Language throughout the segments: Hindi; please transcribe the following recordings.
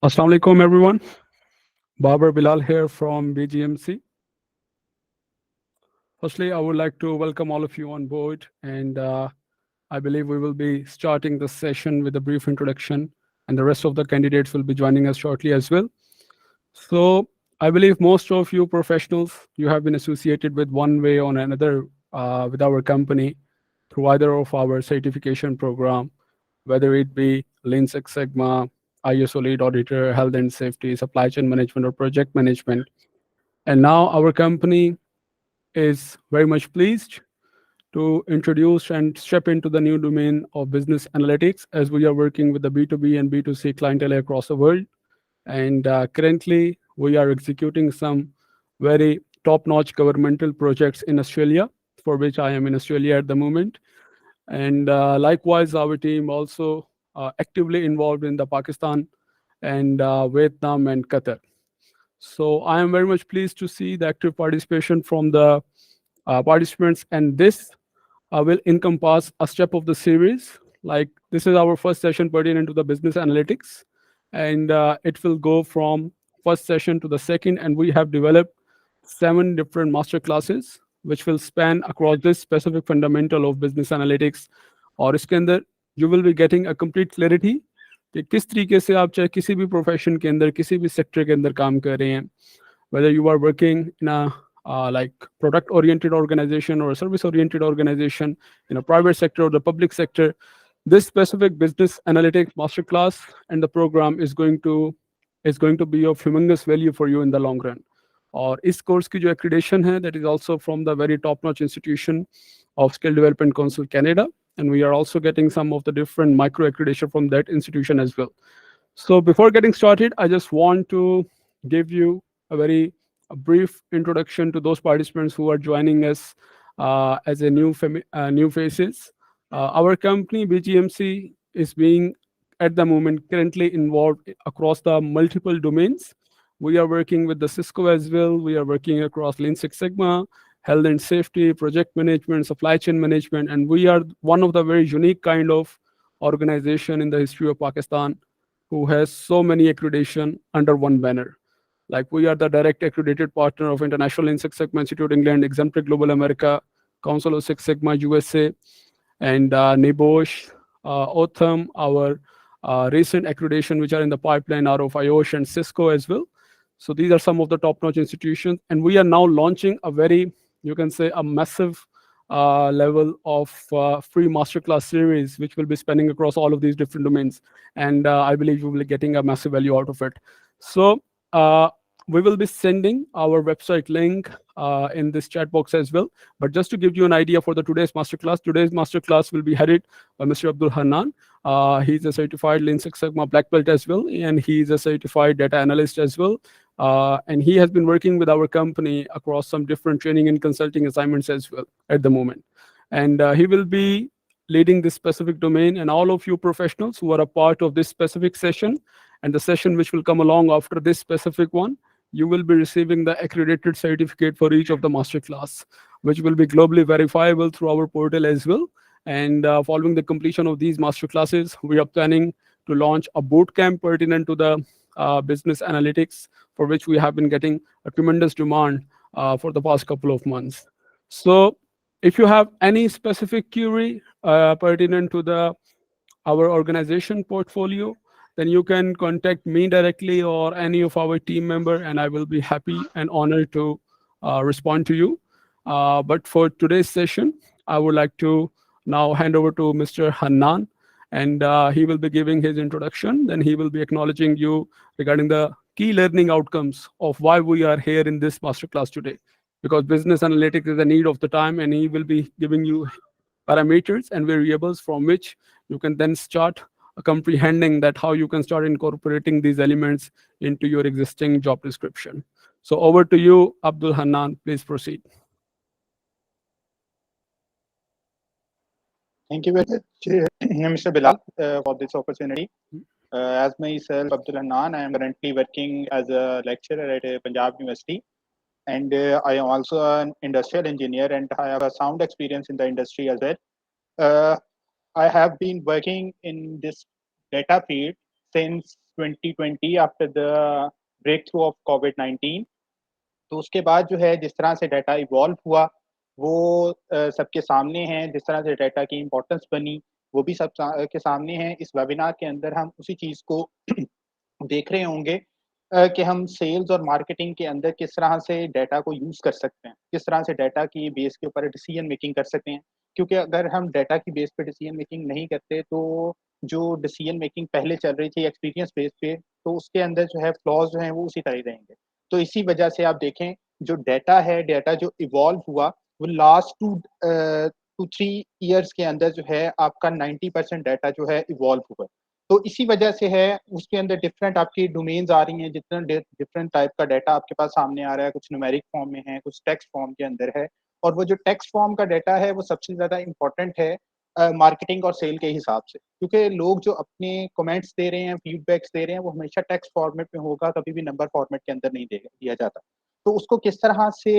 Assalamu alaikum, everyone. Babar Bilal here from BGMC. Firstly, I would like to welcome all of you on board, and I believe we will be starting the session with a brief introduction, and the rest of the candidates will be joining us shortly as well. So, I believe most of you professionals, you have been associated with one way or another with our company through either of our certification program, whether it be Lean Six Sigma, ISO Lead Auditor, Health and Safety, Supply Chain Management, or Project Management. And now our company is very much pleased to introduce and step into the new domain of business analytics as we are working with the B2B and B2C clientele across the world. And currently, we are executing some very top notch governmental projects in Australia, for which I am in Australia at the moment. And likewise, our team also actively involved in the Pakistan and Vietnam and Qatar. So I am very much pleased to see the active participation from the participants, and this will encompass a step of the series. Like this is our first session pertaining to the business analytics, and it will go from first session to the second, and we have developed 7 different master classes which will span across this specific fundamental of business analytics. और इसके अंदर you will be getting a complete clarity कि किस तरीके से आप चाहे किसी भी प्रोफेशन के अंदर किसी भी सेक्टर के अंदर काम कर रहे हैं, whether you are working in a like product oriented organization or a service oriented organization in a private sector or the public sector. This specific business analytics masterclass and the program is going to be of humongous value for you in the long run. और इस कोर्स की जो accreditation है, that is also from the very top notch institution of Skill Development Council Canada, and we are also getting some of the different micro accreditation from that institution as well. So before getting started, I just want to give you a brief introduction to those participants who are joining us as a new faces. Our company BGMC is being at the moment currently involved across the multiple domains. We are working with the Cisco as well. We are working across Lean Six Sigma, health and safety, project management, supply chain management, and we are one of the very unique kind of organization in the history of Pakistan who has so many accreditation under one banner. Like we are the direct accredited partner of International Lean Six Sigma Institute England, Exemplary Global America, Council of Six Sigma USA, and NIBOSH, Otham, our recent accreditation which are in the pipeline out of IOSH and Cisco as well. So these are some of the top-notch institutions, and we are now launching a very, you can say, a massive level of free masterclass series, which will be spanning across all of these different domains. And I believe you will be getting a massive value out of it. So we will be sending our website link in this chat box as well. But just to give you an idea for the today's masterclass will be headed by Mr. Abdul Hanan. He's a certified Lean Six Sigma black belt as well, and he's a certified data analyst as well. And he has been working with our company across some different training and consulting assignments as well at the moment. And he will be leading this specific domain. And all of you professionals who are a part of this specific session and the session which will come along after this specific one, you will be receiving the accredited certificate for each of the masterclass, which will be globally verifiable through our portal as well. And following the completion of these masterclasses, we are planning to launch a boot camp pertinent to the business analytics, for which we have been getting a tremendous demand for the past couple of months. So if you have any specific query pertinent to our organization portfolio, then you can contact me directly or any of our team member, and I will be happy and honored to respond to you. But for today's session, I would like to now hand over to Mr. Hanan, and he will be giving his introduction. Then he will be acknowledging you regarding the key learning outcomes of why we are here in this masterclass today. Because business analytics is a need of the time, and he will be giving you parameters and variables from which you can then start comprehending that how you can start incorporating these elements into your existing job description. So over to you, Abdul Hanan. Please proceed. Thank you very much, Mr. Bilal, for this opportunity. As myself, Abdul Hanan, I am currently working as a lecturer at Punjab University, and I am also an industrial engineer, and I have a sound experience in the industry as well. I have been working in this data field since 2020 after the breakthrough of कोविड-19। तो उसके बाद जो है जिस तरह से डाटा इवॉल्व हुआ वो सबके सामने है, जिस तरह से डाटा की इम्पोर्टेंस बनी वो भी के सामने है। इस वेबिनार के अंदर हम उसी चीज़ को देख रहे होंगे कि हम सेल्स और मार्केटिंग के अंदर किस तरह से डाटा को यूज़ कर सकते हैं, किस तरह से डाटा की बेस के ऊपर डिसीजन मेकिंग कर सकते हैं। क्योंकि अगर हम डाटा की बेस पे डिसीजन मेकिंग नहीं करते तो जो डिसीजन मेकिंग पहले चल रही थी एक्सपीरियंस बेस पे, तो उसके अंदर जो है फ्लॉज़ जो हैं वो उसी तरह ही रहेंगे। तो इसी वजह से आप देखें जो डाटा है, डाटा जो इवॉल्व हुआ वो लास्ट 2-3 ईयर्स के अंदर जो है आपका 90% डाटा जो है इवॉल्व हुआ है। तो इसी वजह से है उसके अंदर डिफरेंट आपकी डोमेन्स आ रही हैं, जितना डिफरेंट टाइप का डाटा आपके पास सामने आ रहा है, कुछ न्यूमेरिक फॉर्म में है, कुछ टेक्स्ट फॉर्म के अंदर है। और वो जो टेक्स्ट फॉर्म का डाटा है वो सबसे ज़्यादा इम्पोर्टेंट है मार्केटिंग और सेल के हिसाब से। क्योंकि लोग जो अपने कमेंट्स दे रहे हैं, फीडबैक्स दे रहे हैं, वो हमेशा टेक्स्ट फॉर्मेट में होगा, कभी भी नंबर फॉर्मेट के अंदर नहीं दिया जाता। तो उसको किस तरह से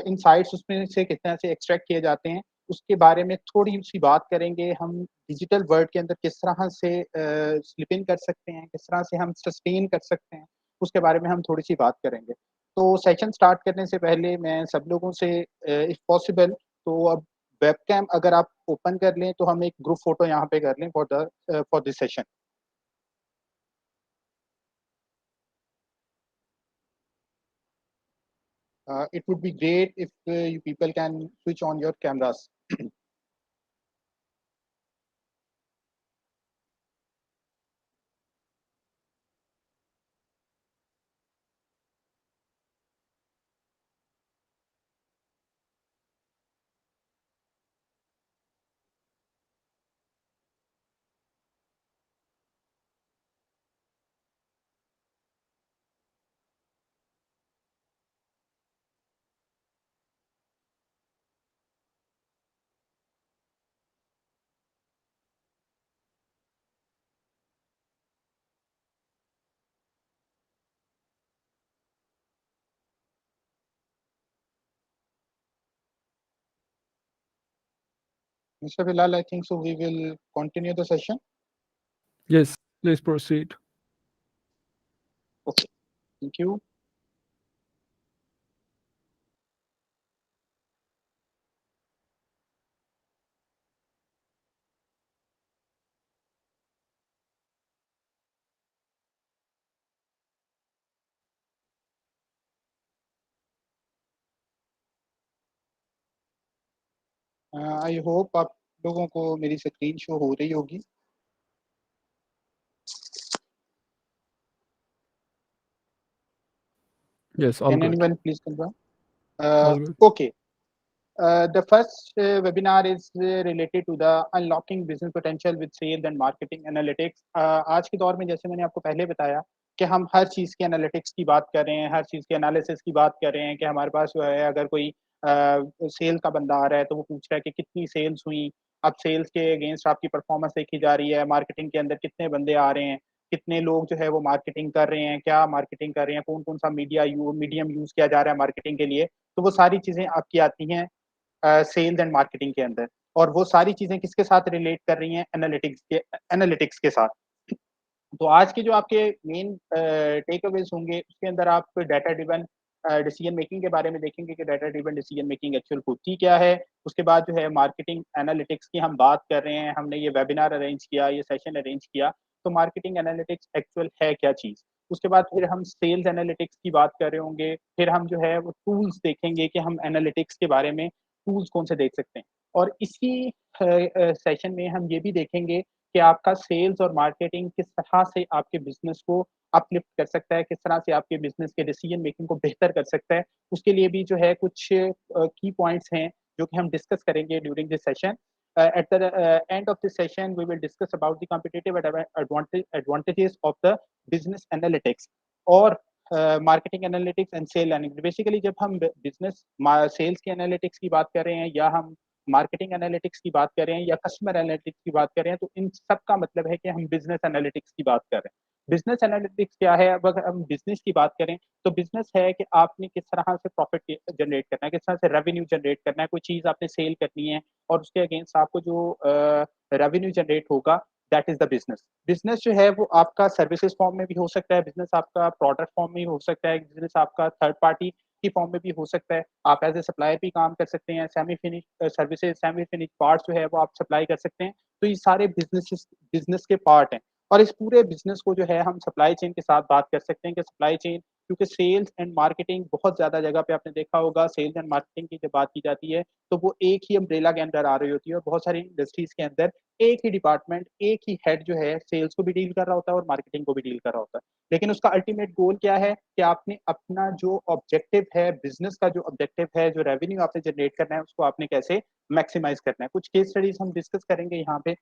इनसाइट्स उसमें से किस तरह से एक्सट्रैक्ट किए जाते हैं, उसके बारे में थोड़ी-सी बात करेंगे। हम डिजिटल वर्ल्ड के अंदर किस तरह से स्लिप इन कर सकते हैं, किस तरह से हम सस्टेन कर सकते हैं, उसके बारे में हम थोड़ी-सी बात करेंगे। तो सेशन स्टार्ट करने से पहले मैं सब लोगों से इफ पॉसिबल तो अब वेबकैम अगर आप ओपन कर लें तो हम एक ग्रुप फोटो यहाँ पे कर लें for this session. It would be great if you people can switch on your cameras. Mr. Bilal, I think so we will continue the session. Yes, please proceed. Okay, thank you. I hope आप लोगों को मेरी स्क्रीन शो हो रही होगी। Yes, all Can good. anyone please confirm? All good. Okay. The first webinar is related to the unlocking business potential with sales and marketing analytics. आज के दौर में जैसे मैंने आपको पहले बताया कि हम हर चीज़ की एनालिटिक्स की बात कर रहे हैं, हर चीज़ के एनालिसिस की बात कर रहे हैं कि हमारे पास जो है अगर कोई सेल का बंदा आ रहा है तो वो पूछ रहा है कि कितनी सेल्स हुई। अब सेल्स के अगेंस्ट आपकी परफॉर्मेंस देखी जा रही है, मार्केटिंग के अंदर कितने बंदे आ रहे हैं, कितने लोग जो है वो मार्केटिंग कर रहे हैं, क्या मार्केटिंग कर रहे हैं, कौन-कौन सा मीडियम यूज़ किया जा रहा है मार्केटिंग के लिए। तो वो सारी चीज़ें आपकी आती हैं सेल्स एंड मार्केटिंग के अंदर। और वो सारी चीज़ें किसके साथ रिलेट कर रही हैं एनालिटिक्स के साथ। तो आज के जो आपके मेन टेक अवेज़ होंगे उसके अंदर आप डाटा ड्रिवन डिसीजन मेकिंग के बारे में देखेंगे कि data driven decision making actual होती क्या है। उसके बाद जो है मार्केटिंग एनालिटिक्स की हम बात कर रहे हैं, हमने ये वेबिनार अरेंज किया, ये सेशन अरेंज किया, तो मार्केटिंग एनालिटिक्स एक्चुअल है क्या चीज़? उसके बाद फिर हम सेल्स एनालिटिक्स की बात कर रहे होंगे, फिर हम जो है वो टूल्स देखेंगे कि हम एनालिटिक्स के बारे में टूल्स कौन से देख सकते हैं। और इसी सेशन में हम ये भी देखेंगे कि आपका सेल्स और मार्केटिंग किस तरह से आपके बिज़नेस को अपलिफ्ट कर सकता है, किस तरह से आपके बिज़नेस के डिसीजन मेकिंग को बेहतर कर सकता है। उसके लिए भी जो है कुछ की पॉइंट्स हैं जो कि हम डिस्कस करेंगे during this session. At the end of this session, we will discuss about the competitive advantages of the business analytics और marketing analytics and sale analytics. Basically जब हम बिज़नेस सेल्स के एनालिटिक्स की बात कर रहे हैं या हम मार्केटिंग एनालिटिक्स की बात कर रहे हैं या कस्टमर एनालिटिक्स की बात कर रहे हैं, तो इन सब का मतलब है कि हम बिज़नेस एनालिटिक्स की बात कर रहे हैं। बिज़नेस एनालिटिक्स क्या है? अब अगर हम बिज़नेस की बात करें, तो बिज़नेस है कि आपने किस तरह से प्रॉफ़िट जनरेट करना है, किस तरह से रेवेन्यू जनरेट करना है, कोई चीज़ आपने सेल करनी है और उसके अगेंस्ट आपको जो रेवेन्यू जनरेट होगा, that is the business. Business जो है वो आपका सर्विसेज फॉर्म में भी हो सकता है, बिजनेस आपका प्रोडक्ट फॉर्म में भी हो सकता है, बिजनेस आपका थर्ड पार्टी की फॉर्म में भी हो सकता है। आप एज ए सप्लायर भी काम कर सकते हैं, semi finish services, semi finish parts जो है वो आप सप्लाई कर सकते हैं। तो ये सारे बिजनेस के पार्ट हैं। और इस पूरे बिजनेस को जो है हम सप्लाई चेन के साथ बात कर सकते हैं कि सप्लाई चेन, क्योंकि सेल्स एंड मार्केटिंग बहुत ज़्यादा जगह पे आपने देखा होगा, सेल्स एंड मार्केटिंग की जब बात की जाती है तो वो एक ही अम्ब्रेला के अंदर आ रही होती है, और बहुत सारी इंडस्ट्रीज के अंदर एक ही डिपार्टमेंट, एक ही हेड जो है सेल्स को भी डील कर रहा होता है और मार्केटिंग को भी डील कर रहा होता है। लेकिन उसका अल्टीमेट गोल क्या है कि आपने अपना जो ऑब्जेक्टिव है, बिजनेस का जो ऑब्जेक्टिव है, जो रेवेन्यू आपने जनरेट करना है, उसको आपने कैसे मैक्सिमाइज करना है। कुछ केस स्टडीज हम डिस्कस करेंगे यहाँ पे।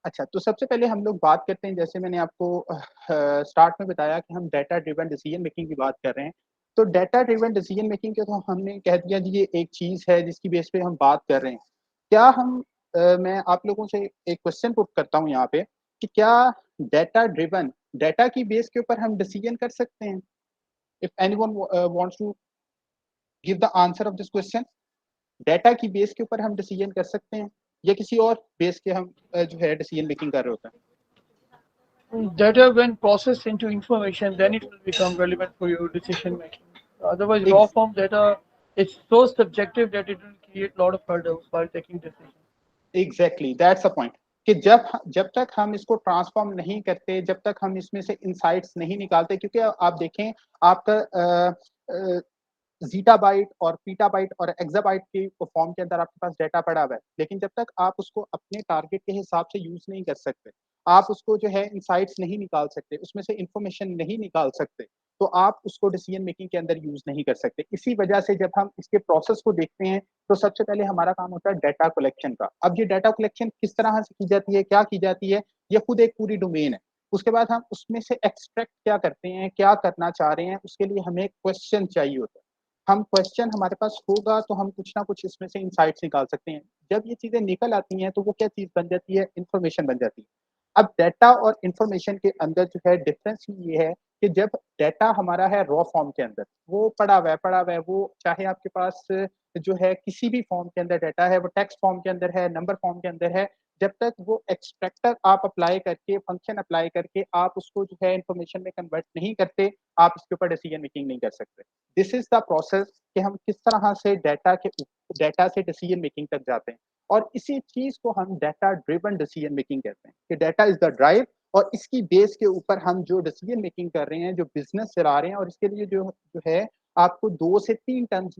अच्छा, तो सबसे पहले हम लोग बात करते हैं, जैसे मैंने आपको स्टार्ट में बताया कि हम डाटा ड्रिवन डिसीजन मेकिंग की बात कर रहे हैं। तो डाटा ड्रिवन डिसीजन मेकिंग के तो हमने कह दिया जी ये एक चीज़ है जिसकी बेस पे हम बात कर रहे हैं। क्या हम मैं आप लोगों से एक क्वेश्चन पुट करता हूँ यहाँ पे कि क्या डाटा ड्रिवन, डाटा की बेस के ऊपर हम डिसीजन कर सकते हैं? If anyone wants to give the answer of this question, data की बेस के ऊपर हम डिसीजन कर सकते हैं या किसी और बेस के हम जो है डिसीजन मेकिंग कर रहे होते हैं? Data, when processed into information, then it will become relevant for your decision making. Otherwise, raw Ex- form data is so subjective that it will create a lot of hurdles while taking decisions. Exactly that's a point कि जब तक हम इसको ट्रांसफॉर्म नहीं करते, जब तक हम इसमें से इंसाइट्स नहीं निकालते, क्योंकि आप देखें आपका जीटा बाइट और पीटा बाइट और एक्साबाइट की फॉर्म के अंदर आपके पास डाटा पड़ा हुआ है, लेकिन जब तक आप उसको अपने टारगेट के हिसाब से यूज नहीं कर सकते, आप उसको जो है इंसाइट्स नहीं निकाल सकते, उसमें से इंफॉर्मेशन नहीं निकाल सकते, तो आप उसको डिसीजन मेकिंग के अंदर यूज नहीं कर सकते। इसी वजह से जब हम इसके प्रोसेस को देखते हैं तो सबसे पहले हमारा काम होता है डाटा कलेक्शन का। अब ये डाटा कलेक्शन किस तरह से की जाती है, क्या की जाती है, ये खुद एक पूरी डोमेन है। उसके बाद हम उसमें से एक्सट्रैक्ट क्या करते हैं, क्या करना चाह रहे हैं, उसके लिए हमें क्वेश्चन चाहिए होता है। हम क्वेश्चन हमारे पास होगा तो हम कुछ ना कुछ इसमें से इंसाइट्स निकाल सकते हैं। जब ये चीजें निकल आती हैं तो वो क्या चीज बन जाती है, इंफॉर्मेशन बन जाती है। अब डाटा और इंफॉर्मेशन के अंदर जो है डिफरेंस ये है कि जब डाटा हमारा है रॉ फॉर्म के अंदर, वो पड़ा हुआ है, वो चाहे आपके पास जो है किसी भी फॉर्म के अंदर डाटा है, वो टेक्स्ट फॉर्म के अंदर है, नंबर फॉर्म के अंदर है, जब तक वो एक्सट्रैक्टर आप अप्लाई करके, फंक्शन अप्लाई करके आप उसको जो है इंफॉर्मेशन में कन्वर्ट नहीं करते, आप इसके ऊपर डिसीजन मेकिंग नहीं कर सकते। दिस इज द प्रोसेस कि हम किस तरह से डाटा से डिसीजन मेकिंग तक जाते हैं। और इसी चीज को हम डाटा ड्रिवन डिसीजन मेकिंग कहते हैं कि डाटा इज द ड्राइव, और इसकी बेस के ऊपर हम जो डिसीजन मेकिंग कर रहे हैं, जो बिजनेस चला रहे हैं, और इसके लिए जो है आपको 2 से 3 टर्म्स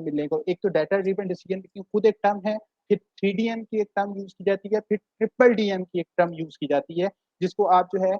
मिलेंगे। एक तो डाटा ड्रिवन डिसीजन मेकिंग खुद एक टर्म है, फिर 3DM की एक टर्म यूज की जाती है, फिर ट्रिपल DM की एक टर्म यूज की जाती है, जिसको आप जो है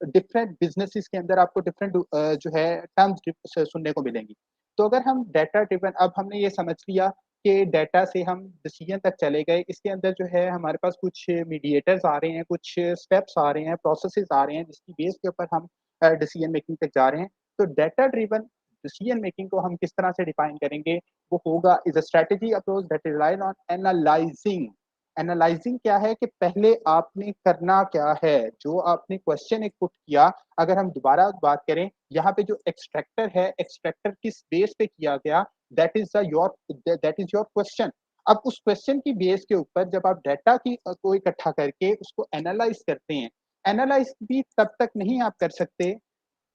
डिफरेंट बिजनेसेस के अंदर आपको डिफरेंट जो है टर्म्स सुनने को मिलेंगी। तो अगर हम डाटा ड्रिवन, अब हमने ये समझ लिया कि डाटा से हम डिसीजन तक चले गए, इसके अंदर जो है हमारे पास कुछ मीडिएटर्स आ रहे हैं, कुछ स्टेप्स आ रहे हैं, प्रोसेसेस आ रहे हैं, जिसकी बेस के ऊपर हम डिसीजन मेकिंग तक जा रहे हैं। तो डाटा ड्रिवन डिसीजन मेकिंग को हम किस तरह से डिफाइन करेंगे, वो होगा is a strategy approach that relies on analysing. Analysing क्या है कि पहले आपने करना क्या है, जो आपने क्वेश्चन एक पुट किया, अगर हम दोबारा बात करें, यहाँ पे जो एक्सट्रैक्टर है, एक्सट्रैक्टर किस बेस पे किया गया, दैट इज योर क्वेश्चन। अब उस क्वेश्चन की बेस के ऊपर जब आप डाटा की को इकट्ठा करके उसको एनालाइज करते हैं, एनालाइज भी तब तक नहीं आप कर सकते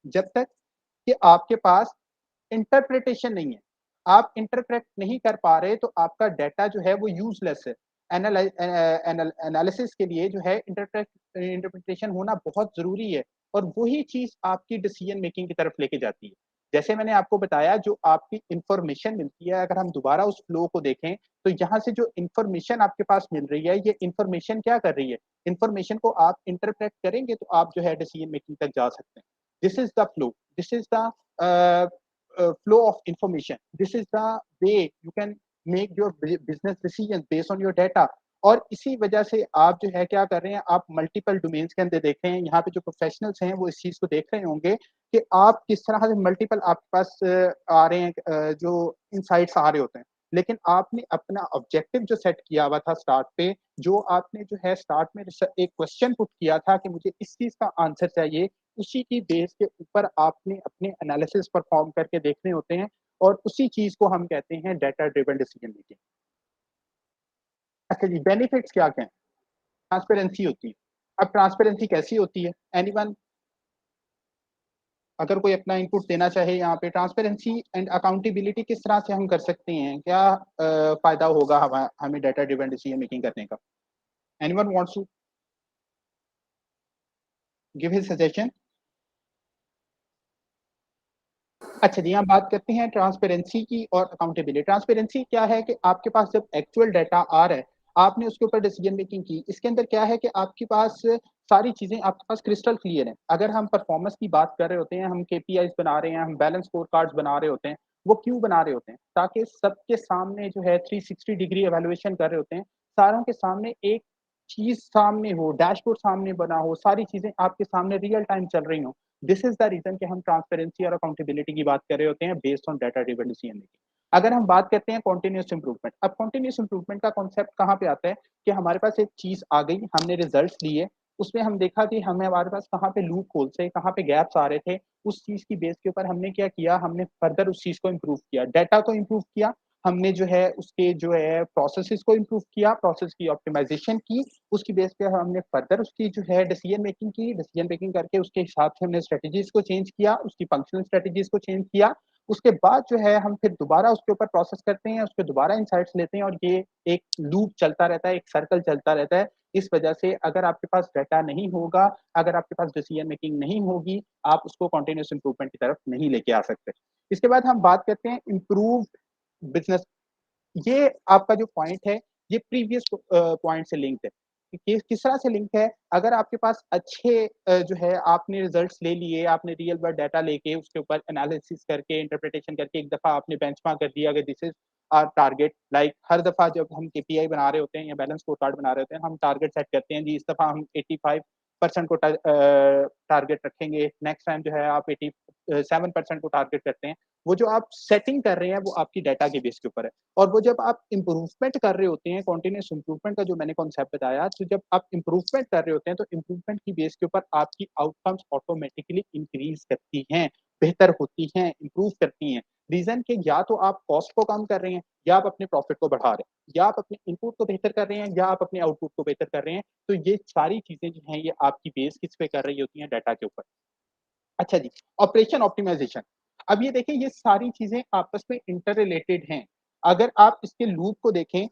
जब तक कि आपके पास इंटरप्रिटेशन नहीं है। आप इंटरप्रेट नहीं कर पा रहे तो आपका डाटा जो है वो यूजलेस है। एनालिसिस के लिए जो है इंटरप्रिटेशन होना बहुत ज़रूरी है, और वही चीज़ आपकी डिसीजन मेकिंग की तरफ लेके जाती है। जैसे मैंने आपको बताया, जो आपकी इन्फॉर्मेशन मिलती है, अगर हम दोबारा उस फ्लो को देखें, तो यहाँ से जो इन्फॉर्मेशन आपके पास मिल रही है, ये इन्फॉर्मेशन क्या कर रही है? इन्फॉर्मेशन को आप इंटरप्रेट करेंगे तो आप जो है डिसीजन मेकिंग तक जा सकते हैं। This is the flow, this is the flow of information. This is the way you can make your business decisions based on your data. और इसी वजह से आप जो है क्या कर रहे हैं, आप मल्टीपल डोमेन्स के अंदर देख रहे हैं, यहाँ पे जो प्रोफेशनल्स हैं वो इस चीज़ को देख रहे होंगे कि आप किस तरह से मल्टीपल आपके पास आ रहे हैं, जो इनसाइट्स आ रहे होते हैं। लेकिन आपने अपना ऑब्जेक्टिव जो सेट किया हुआ था स्टार्ट पे, जो आपने जो है स्टार्ट में एक क्वेश्चन पुट किया था कि मुझे इस चीज़ का आंसर चाहिए, उसी की बेस के ऊपर आपने अपने एनालिसिस परफॉर्म करके देखने होते हैं, और उसी चीज़ को हम कहते हैं डाटा ड्रिवन डिसीजन मेकिंग। अच्छा जी, बेनिफिट्स क्या-क्या हैं? ट्रांसपेरेंसी होती है। अब ट्रांसपेरेंसी कैसी होती है? एनीवन अगर कोई अपना इनपुट देना चाहे यहाँ पे, ट्रांसपेरेंसी एंड अकाउंटेबिलिटी किस तरह से हम कर सकते हैं? क्या फायदा होगा हमें डाटा ड्रिवन डिसीजन मेकिंग करने का? Anyone wants to give his suggestion? अच्छा जी, हम बात करते हैं ट्रांसपेरेंसी की और अकाउंटेबिलिटी। ट्रांसपेरेंसी क्या है कि आपके पास जब एक्चुअल डाटा आ रहा है, आपने उसके ऊपर डिसीजन मेकिंग की। इसके अंदर क्या है कि आपके पास सारी चीजें आपके पास क्रिस्टल क्लियर है। अगर हम परफॉर्मेंस की बात कर रहे होते हैं, हम केपीआईज बना रहे हैं, हम बैलेंस स्कोर कार्ड्स बना रहे होते हैं, वो क्यों बना रहे होते हैं? ताकि सबके सामने जो है 360 डिग्री एवेल्युएशन कर रहे होते हैं, सारों के सामने एक चीज सामने हो, डैशबोर्ड सामने बना हो, सारी चीजें आपके सामने रियल टाइम चल रही हो। दिस इज द रीजन कि हम ट्रांसपेरेंसी और अकाउंटेबिलिटी की बात कर रहे होते हैं based on data driven decision making. अगर हम बात करते हैं कॉन्टिन्यूस इंप्रूवमेंट, अब कॉन्टिन्यूस इंप्रूवमेंट का कॉन्सेप्ट कहाँ पे आता है कि हमारे पास एक चीज आ गई, हमने रिजल्ट्स लिए, उसमें हम देखा कि हमें हमारे पास कहाँ पे लूप होल्स थे, कहाँ पे गैप्स आ रहे थे, उस चीज की बेस के ऊपर हमने क्या किया, हमने फर्दर उस चीज को इम्प्रूव किया, डाटा को इम्प्रूव किया, हमने जो है उसके जो है प्रोसेसेस को इम्प्रूव किया, प्रोसेस की ऑप्टिमाइजेशन की, उसकी बेस पे हमने फर्दर उसकी जो है डिसीजन मेकिंग की, डिसीजन मेकिंग करके उसके हिसाब से हमने स्ट्रेटजीज को चेंज किया, उसकी फंक्शनल स्ट्रेटजीज को चेंज किया। उसके बाद जो है हम फिर दोबारा उसके ऊपर प्रोसेस करते हैं, उसके दोबारा इंसाइट्स लेते हैं और ये एक लूप चलता रहता है, एक सर्कल चलता रहता है। इस वजह से अगर आपके पास डाटा नहीं होगा, अगर आपके पास डिसीजन मेकिंग नहीं होगी, आप उसको कंटिन्यूअस इंप्रूवमेंट की तरफ नहीं लेके आ सकते। इसके बाद हम बात करते हैं इम्प्रूव बिजनेस। ये आपका जो पॉइंट है, ये प्रीवियस पॉइंट से लिंक्ड है। कि किस तरह से लिंक है? अगर आपके पास अच्छे जो है आपने रिजल्ट्स ले लिए, आपने रियल वर्ल्ड डाटा लेके उसके ऊपर एनालिसिस करके, इंटरप्रिटेशन करके एक दफा आपने बेंचमार्क कर दिया कि this is our target. Like हर दफा जब हम केपीआई बना रहे होते हैं या बैलेंस स्कोर कार्ड बना रहे होते हैं, हम टारगेट सेट करते हैं जी, इस दफा हम 85% को टारगेट रखेंगे, नेक्स्ट टाइम जो है आप 87% को टारगेट करते हैं। वो जो आप सेटिंग कर रहे हैं वो आपकी डाटा के बेस के ऊपर है। और वो जब आप इम्प्रूवमेंट कर रहे होते हैं, कॉन्टिन्यूस इम्प्रूवमेंट का जो मैंने कॉन्सेप्ट बताया, तो जब आप इम्प्रूवमेंट कर रहे होते हैं तो इम्प्रूवमेंट की बेस के ऊपर आपकी आउटकम्स ऑटोमेटिकली इंक्रीज करती हैं, बेहतर होती हैं, इम्प्रूव करती हैं। रीजन कि या तो आप कॉस्ट को कम कर रहे हैं, या आप अपने प्रॉफिट को बढ़ा रहे हैं, या आप अपने इनपुट को बेहतर कर रहे हैं, या आप अपने आउटपुट को बेहतर कर रहे हैं। तो ये सारी चीजें जो हैं ये आपकी बेस किस पे कर रही होती हैं? डाटा के ऊपर। अच्छा जी, ऑपरेशन ऑप्टिमाइजेशन। अब ये देखें, ये सारी चीजें आपस में इंटर रिलेटेड हैं। अगर आप इसके लूप को देखें,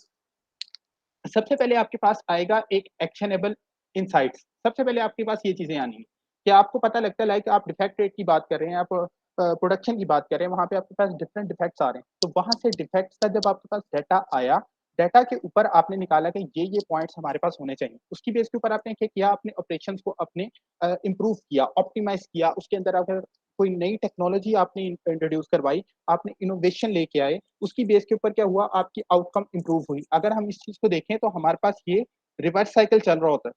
सबसे पहले आपके पास आएगा एक एक्शनेबल इनसाइट्स। सबसे पहले आपके पास ये चीजें आनी है कि आपको पता लगता है, लाइक आप डिफेक्ट रेट की बात कर रहे हैं, आप प्रोडक्शन की बात कर रहे हैं, वहां पे आपके पास डिफरेंट डिफेक्ट्स आ रहे हैं। तो वहां से डिफेक्ट्स का जब आपके पास डाटा आया, डाटा के ऊपर आपने निकाला कि ये पॉइंट्स हमारे पास होने चाहिए। उसकी बेस के ऊपर आपने क्या किया? अपने ऑपरेशंस को अपने इम्प्रूव किया, ऑप्टिमाइज किया। उसके अंदर अगर कोई नई टेक्नोलॉजी आपने इंट्रोड्यूस करवाई, आपने इनोवेशन लेके आए, उसकी बेस के ऊपर क्या हुआ? आपकी आउटकम इंप्रूव हुई। अगर हम इस चीज को देखें तो हमारे पास ये रिवर्स साइकिल चल रहा होता है।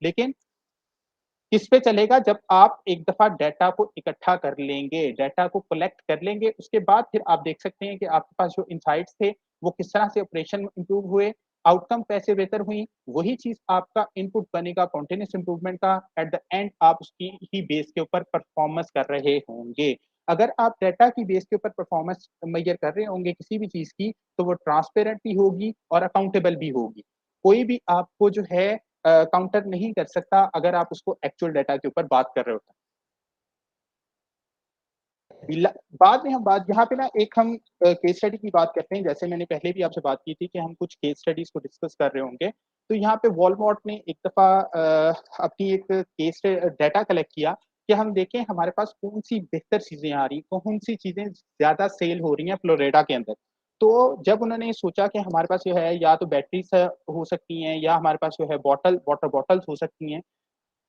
लेकिन किस पे चलेगा? जब आप एक दफा डाटा को इकट्ठा कर लेंगे, डाटा को कलेक्ट कर लेंगे, उसके बाद फिर आप देख सकते हैं कि आपके पास जो इनसाइट्स थे वो किस तरह से ऑपरेशन इंप्रूव हुए, आउटकम कैसे बेहतर हुई। वही चीज आपका इनपुट बनेगा कंटिन्यूअस इंप्रूवमेंट का। एट द एंड आप उसकी ही बेस के ऊपर परफॉर्मेंस कर रहे होंगे। अगर आप डाटा की बेस के ऊपर परफॉर्मेंस मेजर कर रहे होंगे किसी भी चीज की, तो वो ट्रांसपेरेंट भी होगी और अकाउंटेबल भी होगी। कोई भी आपको जो है काउंटर नहीं कर सकता अगर आप उसको एक्चुअल डाटा के ऊपर बात कर रहे होते हैं। बाद में हम बात यहाँ पे ना एक हम केस स्टडी की बात करते हैं। जैसे मैंने पहले भी आपसे बात की थी कि हम कुछ केस स्टडीज को डिस्कस कर रहे होंगे। तो यहाँ पे वॉलमार्ट ने एक दफा अपनी एक केस डाटा कलेक्ट किया कि हम देखें हमारे पास कौन सी बेहतर चीजें आ रही, कौन सी चीजें ज्यादा सेल हो रही हैं फ्लोरिडा के अंदर। तो जब उन्होंने सोचा कि हमारे पास जो है या तो बैटरीज हो सकती हैं, या हमारे पास जो है वाटर बॉटल्स हो सकती हैं,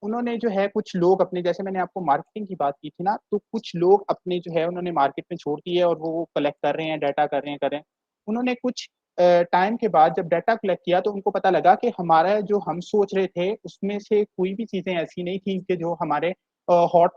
उन्होंने जो है कुछ लोग अपने, जैसे मैंने आपको मार्केटिंग की बात की थी ना, तो कुछ लोग अपने जो है उन्होंने मार्केट में छोड़ दिए और वो कलेक्ट कर रहे हैं, डाटा कर रहे हैं। उन्होंने कुछ टाइम के बाद जब डाटा कलेक्ट किया तो उनको पता लगा कि हमारा जो हम सोच रहे थे उसमें से कोई भी चीजें ऐसी नहीं थी कि जो हमारे हॉट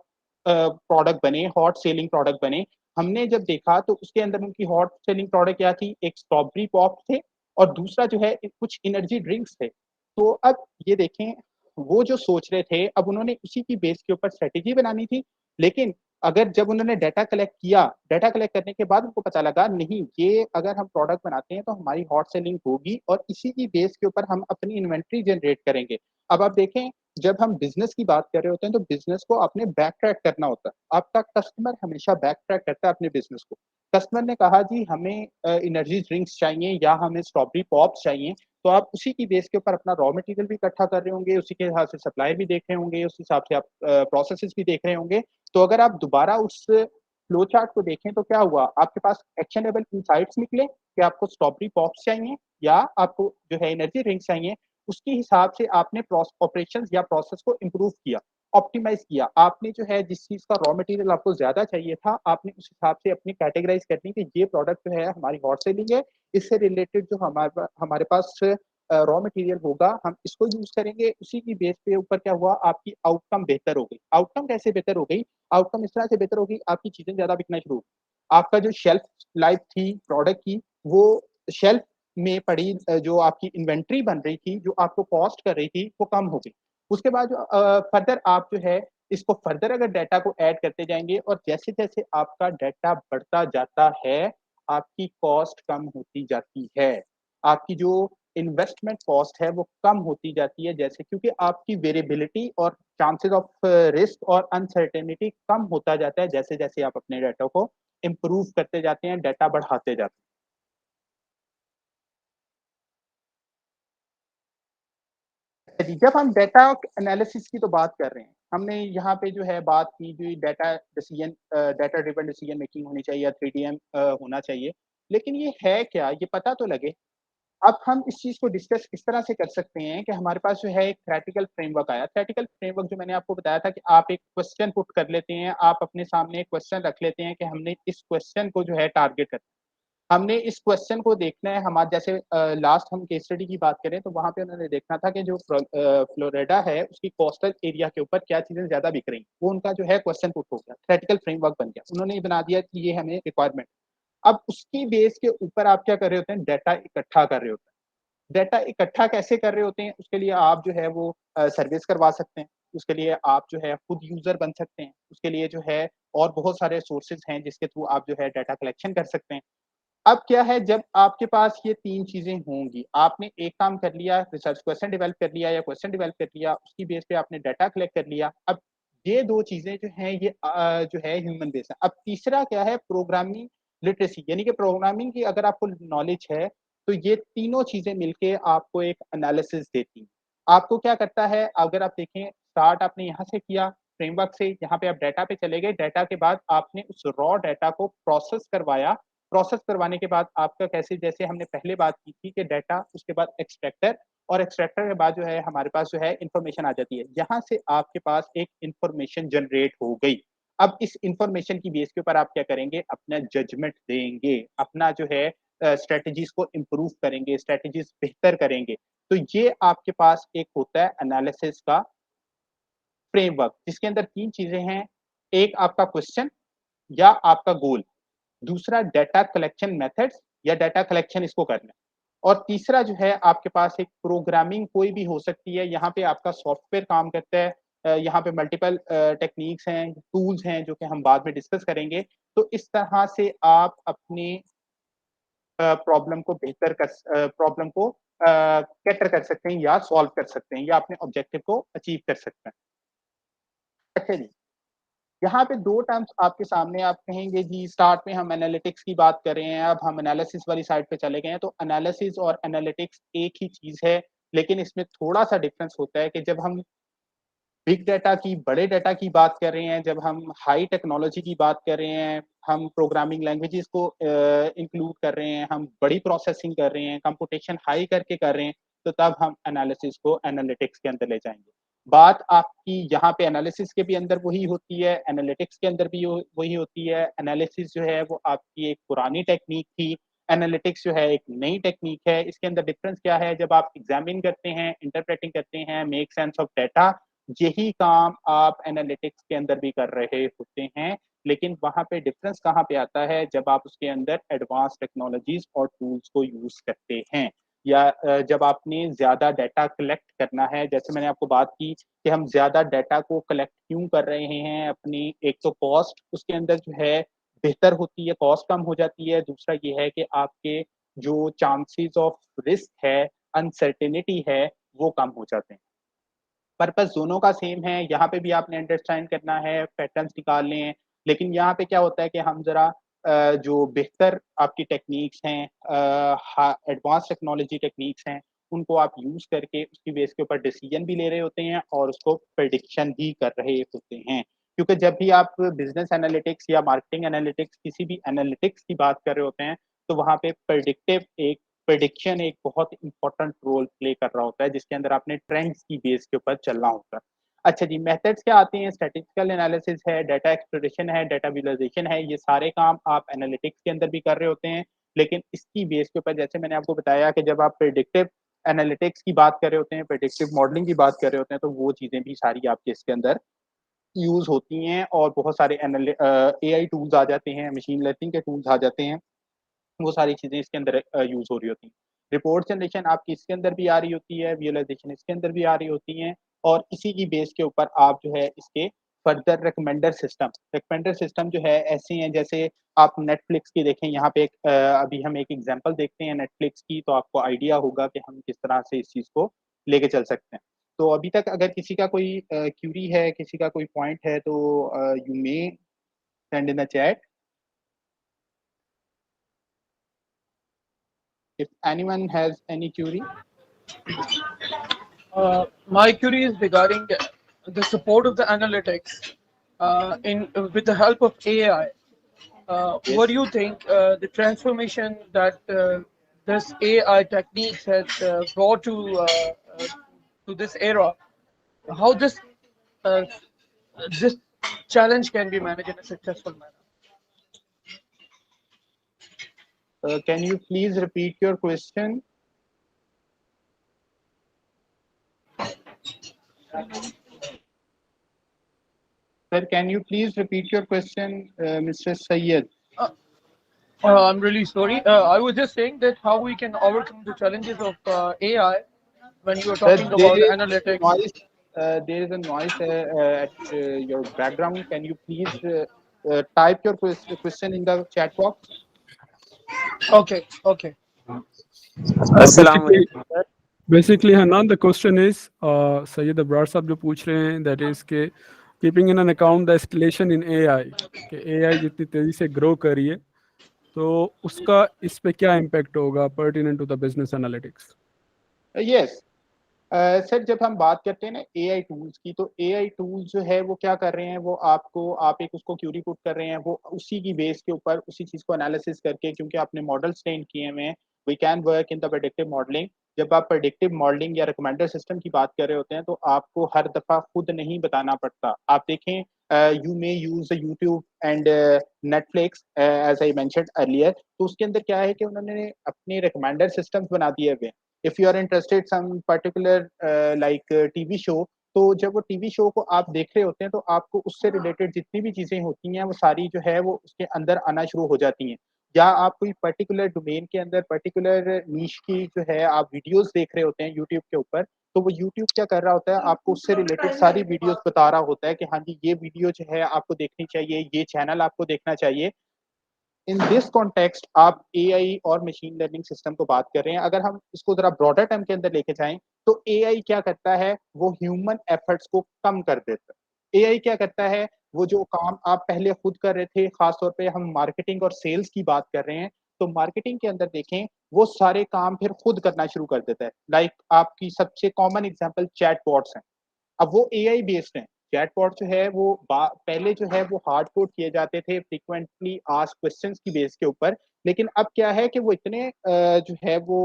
प्रोडक्ट बने, हॉट सेलिंग प्रोडक्ट बने। हमने जब देखा तो उसके अंदर उनकी हॉट सेलिंग प्रोडक्ट क्या थी? एक स्ट्रॉबेरी पॉप थे और दूसरा जो है कुछ एनर्जी ड्रिंक्स थे। तो अब ये देखें, वो जो सोच रहे थे, अब उन्होंने उसी की बेस के ऊपर स्ट्रेटेजी बनानी थी। लेकिन अगर जब उन्होंने डाटा कलेक्ट किया, डाटा कलेक्ट करने के बाद उनको पता लगा नहीं, ये अगर हम प्रोडक्ट बनाते हैं तो हमारी हॉट सेलिंग होगी और इसी की बेस के ऊपर हम अपनी इन्वेंट्री जनरेट करेंगे। अब आप देखें, जब हम बिजनेस की बात कर रहे होते हैं तो बिजनेस को आपने बैक ट्रैक करना होता है। आपका कस्टमर हमेशा बैक ट्रैक करता है अपने बिजनेस को। कस्टमर ने कहा जी हमें एनर्जी ड्रिंक्स चाहिए या हमें स्ट्रॉबेरी पॉप्स चाहिए, तो आप उसी की बेस के ऊपर अपना रॉ मटेरियल भी इकट्ठा कर रहे होंगे, उसी के हिसाब से सप्लायर भी देख रहे होंगे, उस हिसाब से आप प्रोसेसेस भी देख रहे होंगे। तो अगर आप दोबारा उस फ्लो चार्ट को देखें तो क्या हुआ, आपके पास एक्शनेबल इनसाइट्स निकले कि आपको स्ट्रॉबेरी पॉप्स चाहिए या आपको जो है एनर्जी ड्रिंक्स चाहिए। उसके हिसाब से आपने ऑपरेशंस या प्रोसेस को इम्प्रूव किया, ऑप्टिमाइज किया। आपने जो है जिस चीज़ का रॉ मटेरियल आपको ज़्यादा चाहिए था, आपने उस हिसाब से अपनी कैटेगराइज़ करनी कि ये प्रोडक्ट जो है हमारी हॉट सेलिंग है, इससे रिलेटेड जो हमारे पास रॉ मटेरियल होगा, हम इसको यूज़ करेंगे। उसी की बेस पे ऊपर क्या हुआ, आपकी आउटकम बेहतर हो गई। आउटकम कैसे बेहतर हो गई? आउटकम इस तरह से बेहतर हो गई, आपकी चीज़ें ज़्यादा बिकना शुरू हो गई। आपका जो शेल्फ लाइफ थी प्रोडक्ट की, वो शेल्फ में पड़ी जो आपकी इन्वेंट्री बन रही थी, जो आपको कॉस्ट कर रही थी, वो कम हो गई। उसके बाद जो फर्दर आप जो है इसको फर्दर अगर डाटा को ऐड करते जाएँगे और जैसे-जैसे आपका डाटा बढ़ता जाता है, आपकी कॉस्ट कम होती जाती है। आपकी जो इन्वेस्टमेंट कॉस्ट है वो कम होती जाती है, जैसे क्योंकि आपकी वेरिएबिलिटी और चांसेस ऑफ रिस्क और अनसर्टेनिटी कम होता जाता है जैसे-जैसे आप अपने डाटा को इम्प्रूव करते जाते हैं, डाटा बढ़ाते जाते हैं। जी, जब हम डेटा एनालिसिस की तो बात कर रहे हैं, हमने यहाँ पे जो है बात की जो डेटा ड्रिवन डिसीजन मेकिंग होनी चाहिए या 3DM होना चाहिए। लेकिन ये है क्या? ये पता तो लगे। अब हम इस चीज़ को डिस्कस इस तरह से कर सकते हैं कि हमारे पास जो है एक थ्योरेटिकल फ्रेमवर्क आया। थ्योरेटिकल फ्रेमवर्क जो मैंने आपको बताया था कि आप एक क्वेश्चन पुट कर लेते हैं, आप अपने सामने एक क्वेश्चन रख लेते हैं कि हमने इस क्वेश्चन को जो है टारगेट करना है। हमने इस क्वेश्चन को देखना है, हमारे जैसे लास्ट हम केस स्टडी की बात करें तो वहाँ पे उन्होंने देखना था कि जो फ्लोरिडा है उसकी कोस्टल एरिया के ऊपर क्या चीज़ें ज़्यादा बिक रही हैं। वो उनका जो है क्वेश्चन पुट हो गया, थ्योरेटिकल फ्रेमवर्क बन गया। उन्होंने ये बना दिया कि ये हमें रिक्वायरमेंट। अब उसकी बेस के ऊपर आप क्या कर रहे होते हैं, डाटा इकट्ठा कर रहे होते हैं। डाटा इकट्ठा कैसे कर रहे होते हैं, उसके लिए आप जो है वो सर्विस करवा सकते हैं। उसके लिए आप जो है खुद यूज़र बन सकते हैं। उसके लिए जो है और बहुत सारे सोर्सेज़ हैं जिसके थ्रू आप जो है डाटा कलेक्शन कर सकते हैं। अब क्या है, जब आपके पास ये 3 चीज़ें होंगी, आपने एक काम कर लिया, रिसर्च क्वेश्चन डेवलप कर लिया या क्वेश्चन डेवलप कर लिया, उसकी बेस पे आपने डाटा कलेक्ट कर लिया। अब ये 2 चीज़ें जो हैं ये जो है ह्यूमन बेस है। अब तीसरा क्या है, प्रोग्रामिंग लिटरेसी यानी कि प्रोग्रामिंग की अगर आपको नॉलेज है, तो ये तीनों चीज़ें मिलके आपको एक एनालिसिस देती हैं। आपको क्या करता है, अगर आप देखें स्टार्ट आपने यहाँ से किया फ्रेमवर्क से, यहाँ पे आप डाटा पे चले गए, डाटा के बाद आपने उस रॉ डाटा को प्रोसेस करवाया। प्रोसेस करवाने के बाद आपका कैसे, जैसे हमने पहले बात की थी कि डाटा, उसके बाद एक्सट्रैक्टर और एक्सट्रैक्टर के बाद जो है हमारे पास जो है इन्फॉर्मेशन आ जाती है। यहाँ से आपके पास एक इन्फॉर्मेशन जनरेट हो गई। अब इस इन्फॉर्मेशन की बेस के ऊपर आप क्या करेंगे, अपना जजमेंट देंगे, अपना जो है स्ट्रैटेजीज़ को इम्प्रूव करेंगे, स्ट्रैटेजीज़ बेहतर करेंगे। तो ये आपके पास एक होता है एनालिसिस का फ्रेमवर्क, जिसके अंदर 3 चीज़ें हैं। एक आपका क्वेश्चन या आपका गोल, दूसरा डाटा कलेक्शन मेथड्स या डाटा कलेक्शन इसको करना है, और तीसरा जो है आपके पास एक प्रोग्रामिंग कोई भी हो सकती है, यहाँ पे आपका सॉफ्टवेयर काम करता है। यहाँ पे मल्टीपल टेक्निक्स हैं, टूल्स हैं जो कि हम बाद में डिस्कस करेंगे। तो इस तरह से आप अपनी प्रॉब्लम को कैटर कर सकते हैं या सॉल्व कर सकते हैं या अपने ऑब्जेक्टिव को अचीव कर सकते हैं। अच्छा जी। यहाँ पे 2 टर्म्स आपके सामने, आप कहेंगे जी स्टार्ट में हम एनालिटिक्स की बात कर रहे हैं, अब हम एनालिसिस वाली साइड पे चले गए हैं। तो एनालिसिस और एनालिटिक्स एक ही चीज़ है, लेकिन इसमें थोड़ा-सा डिफरेंस होता है कि जब हम बिग डाटा की, बड़े डाटा की बात कर रहे हैं, जब हम हाई टेक्नोलॉजी की बात कर रहे हैं, हम प्रोग्रामिंग लैंग्वेजेज़ को इंक्लूड कर रहे हैं, हम बड़ी प्रोसेसिंग कर रहे हैं, कंप्यूटेशन हाई करके कर रहे हैं, तो तब हम एनालिसिस को एनालिटिक्स के अंदर ले जाएँगे। बात आपकी यहाँ पे एनालिसिस के भी अंदर वही होती है, एनालिटिक्स के अंदर भी वही होती है। एनालिसिस जो है वो आपकी एक पुरानी टेक्नीक थी, एनालिटिक्स जो है एक नई टेक्नीक है। इसके अंदर डिफरेंस क्या है, जब आप एग्ज़ामिन करते हैं, इंटरप्रेटिंग करते हैं, मेक सेंस ऑफ डाटा, यही काम आप एनालिटिक्स के अंदर भी कर रहे होते हैं। लेकिन वहाँ पे डिफरेंस कहाँ पे आता है, जब आप उसके अंदर एडवांस टेक्नोलॉजीज़ और टूल्स को यूज़ करते हैं, या जब आपने ज़्यादा डाटा कलेक्ट करना है। जैसे मैंने आपको बात की कि हम ज़्यादा डाटा को कलेक्ट क्यों कर रहे हैं, अपनी एक तो कॉस्ट उसके अंदर जो है बेहतर होती है, कॉस्ट कम हो जाती है। दूसरा ये है कि आपके जो चांसेस ऑफ रिस्क है, अनसर्टेनिटी है, वो कम हो जाते हैं। पर्पस दोनों का सेम है, यहाँ पे भी आपने अंडरस्टैंड करना है, पैटर्न्स निकालने हैं, लेकिन यहाँ पे क्या होता है कि हम ज़रा जो बेहतर आपकी टेक्निक्स हैं, एडवांस टेक्नोलॉजी टेक्निक्स हैं, उनको आप यूज़ करके उसकी बेस के ऊपर डिसीजन भी ले रहे होते हैं और उसको प्रेडिक्शन भी कर रहे होते हैं। क्योंकि जब भी आप बिज़नेस एनालिटिक्स या मार्केटिंग एनालिटिक्स, किसी भी एनालिटिक्स की बात कर रहे होते हैं, तो वहाँ पे प्रेडिक्शन एक बहुत इंपॉर्टेंट रोल प्ले कर रहा होता है, जिसके अंदर आपने ट्रेंड्स की बेस के ऊपर चलना होता है। अच्छा जी, मेथड्स क्या आते हैं? स्टैटिस्टिकल एनालिसिस है, डाटा एक्सप्लोरेशन है, डाटा विजुअलाइजेशन है, ये सारे काम आप एनालिटिक्स के अंदर भी कर रहे होते हैं। लेकिन इसकी बेस के ऊपर जैसे मैंने आपको बताया कि जब आप प्रेडिक्टिव एनालिटिक्स की बात कर रहे होते हैं, प्रेडिक्टिव मॉडलिंग की बात कर रहे होते हैं, तो वो चीज़ें भी सारी आपके इसके अंदर यूज़ होती हैं और बहुत सारे एआई टूल्स आ जाते हैं, मशीन लर्निंग के टूल्स आ जाते हैं। वो सारी चीज़ें इसके अंदर यूज़ हो रही होती हैं। रिपोर्ट जनरेशन आपकी इसके अंदर भी आ रही होती है, विजुअलाइज़ेशन इसके अंदर भी आ रही होती हैं और इसी की बेस के ऊपर आप जो है इसके फर्दर रिकमेंडर सिस्टम जो है ऐसे हैं जैसे आप नेटफ्लिक्स की देखें, यहाँ पे अभी हम एक एग्ज़ाम्पल देखते हैं नेटफ्लिक्स की, तो आपको आइडिया होगा कि हम किस तरह से इस चीज़ को लेके चल सकते हैं। तो अभी तक अगर किसी का कोई क्यूरी है, किसी का कोई पॉइंट है तो you may send in the chat if anyone has any query. My query is regarding the support of the analytics in with the help of AI. Yes. What do you think the transformation that this AI techniques has brought to this era? How uh, this challenge can be managed in a successful manner? Can you please repeat your question? Sir, can you please repeat your question, Mr. Syed? I'm really sorry. I was just saying that how we can overcome the challenges of AI when you are Sir, talking about analytics. there is a noise at your background. Can you please type your question in the chat box? Okay, okay. अस्सलाम Basically, वालेकुम। basically, Hanan, the question is, Sayyid Abrar साहब जो पूछ रहे हैं, that is के keeping in an account the escalation in AI, कि AI जितनी तेजी से grow कर रही है, तो उसका इस पे क्या impact होगा pertinent to the business analytics? Yes. Sir जब हम बात करते हैं ना एआई टूल्स की, तो एआई टूल्स जो है वो क्या कर रहे हैं, वो आप एक उसको क्यूरी पुट कर रहे हैं, वो उसी की बेस के ऊपर उसी चीज़ को एनालिसिस करके, क्योंकि आपने मॉडल्स ट्रेन किए हुए हैं, we can work in the predictive modelling. जब आप प्रेडिक्टिव मॉडलिंग या रिकमेंडर सिस्टम की बात कर रहे होते हैं, तो आपको हर दफ़ा खुद नहीं बताना पड़ता। आप देखें, you may use YouTube and Netflix as I mentioned earlier, तो उसके अंदर क्या है कि उन्होंने अपने रिकमेंडर सिस्टम्स बना दिए हुए हैं। If you are interested some particular like TV show, तो जब वो टीवी शो को आप देख रहे होते हैं, तो आपको उससे रिलेटेड जितनी भी चीज़ें होती हैं, वो सारी जो है वो उसके अंदर आना शुरू हो जाती हैं। या आप कोई पर्टिकुलर डोमेन के अंदर पर्टिकुलर नीश की जो है आप वीडियोज़ देख रहे होते हैं यूट्यूब के ऊपर, तो वो यूट्यूब क्या कर रहा होता है, आपको उससे रिलेटेड सारी वीडियोज़ बता रहा होता है कि हाँ जी, ये वीडियो जो है आपको देखनी चाहिए, ये चैनल आपको देखना चाहिए। इन दिस कॉन्टेक्स्ट आप एआई और मशीन लर्निंग सिस्टम को बात कर रहे हैं। अगर हम इसको ज़रा ब्रॉडर टर्म के अंदर लेके जाएँ, तो एआई क्या करता है, वो ह्यूमन एफर्ट्स को कम कर देता है। एआई क्या करता है, वो जो काम आप पहले खुद कर रहे थे, ख़ास तौर पे हम मार्केटिंग और सेल्स की बात कर रहे हैं, तो मार्केटिंग के अंदर देखें, वो सारे काम फिर खुद करना शुरू कर देता है। लाइक आपकी सबसे कॉमन एग्ज़ाम्पल चैटबॉट्स हैं। अब वो एआई बेस्ड हैं। चैटबॉट जो है वो पहले जो है वो हार्ड कोड किए जाते थे फ्रीक्वेंटली आस्क्ड क्वेश्चंस की बेस के ऊपर, लेकिन अब क्या है कि वो इतने जो है वो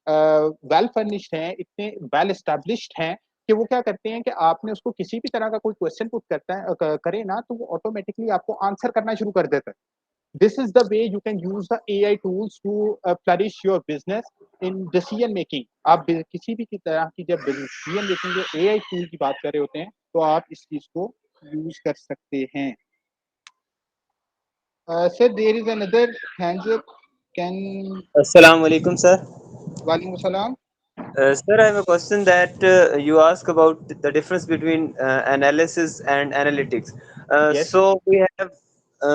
वेल फर्निश्ड हैं, इतने वेल एस्टैब्लिश्ड हैं कि वो क्या करते हैं कि आपने उसको किसी भी तरह का कोई क्वेश्चन पुट करता है करे ना, तो वो ऑटोमेटिकली आपको आंसर करना शुरू कर देता है। This is the way you can use the AI tools to flourish your business in decision making. आप किसी भी की तरह की जब डिसीजन मेकिंग जो एआई टूल की बात कर रहे होते हैं, तो आप इस चीज को यूज कर सकते हैं। Sir there is another hands up, can अस्सलाम वालेकुम sir. वालेकुम सलाम। Sir, I have a question that you ask about the difference between analysis and analytics. Yes So we have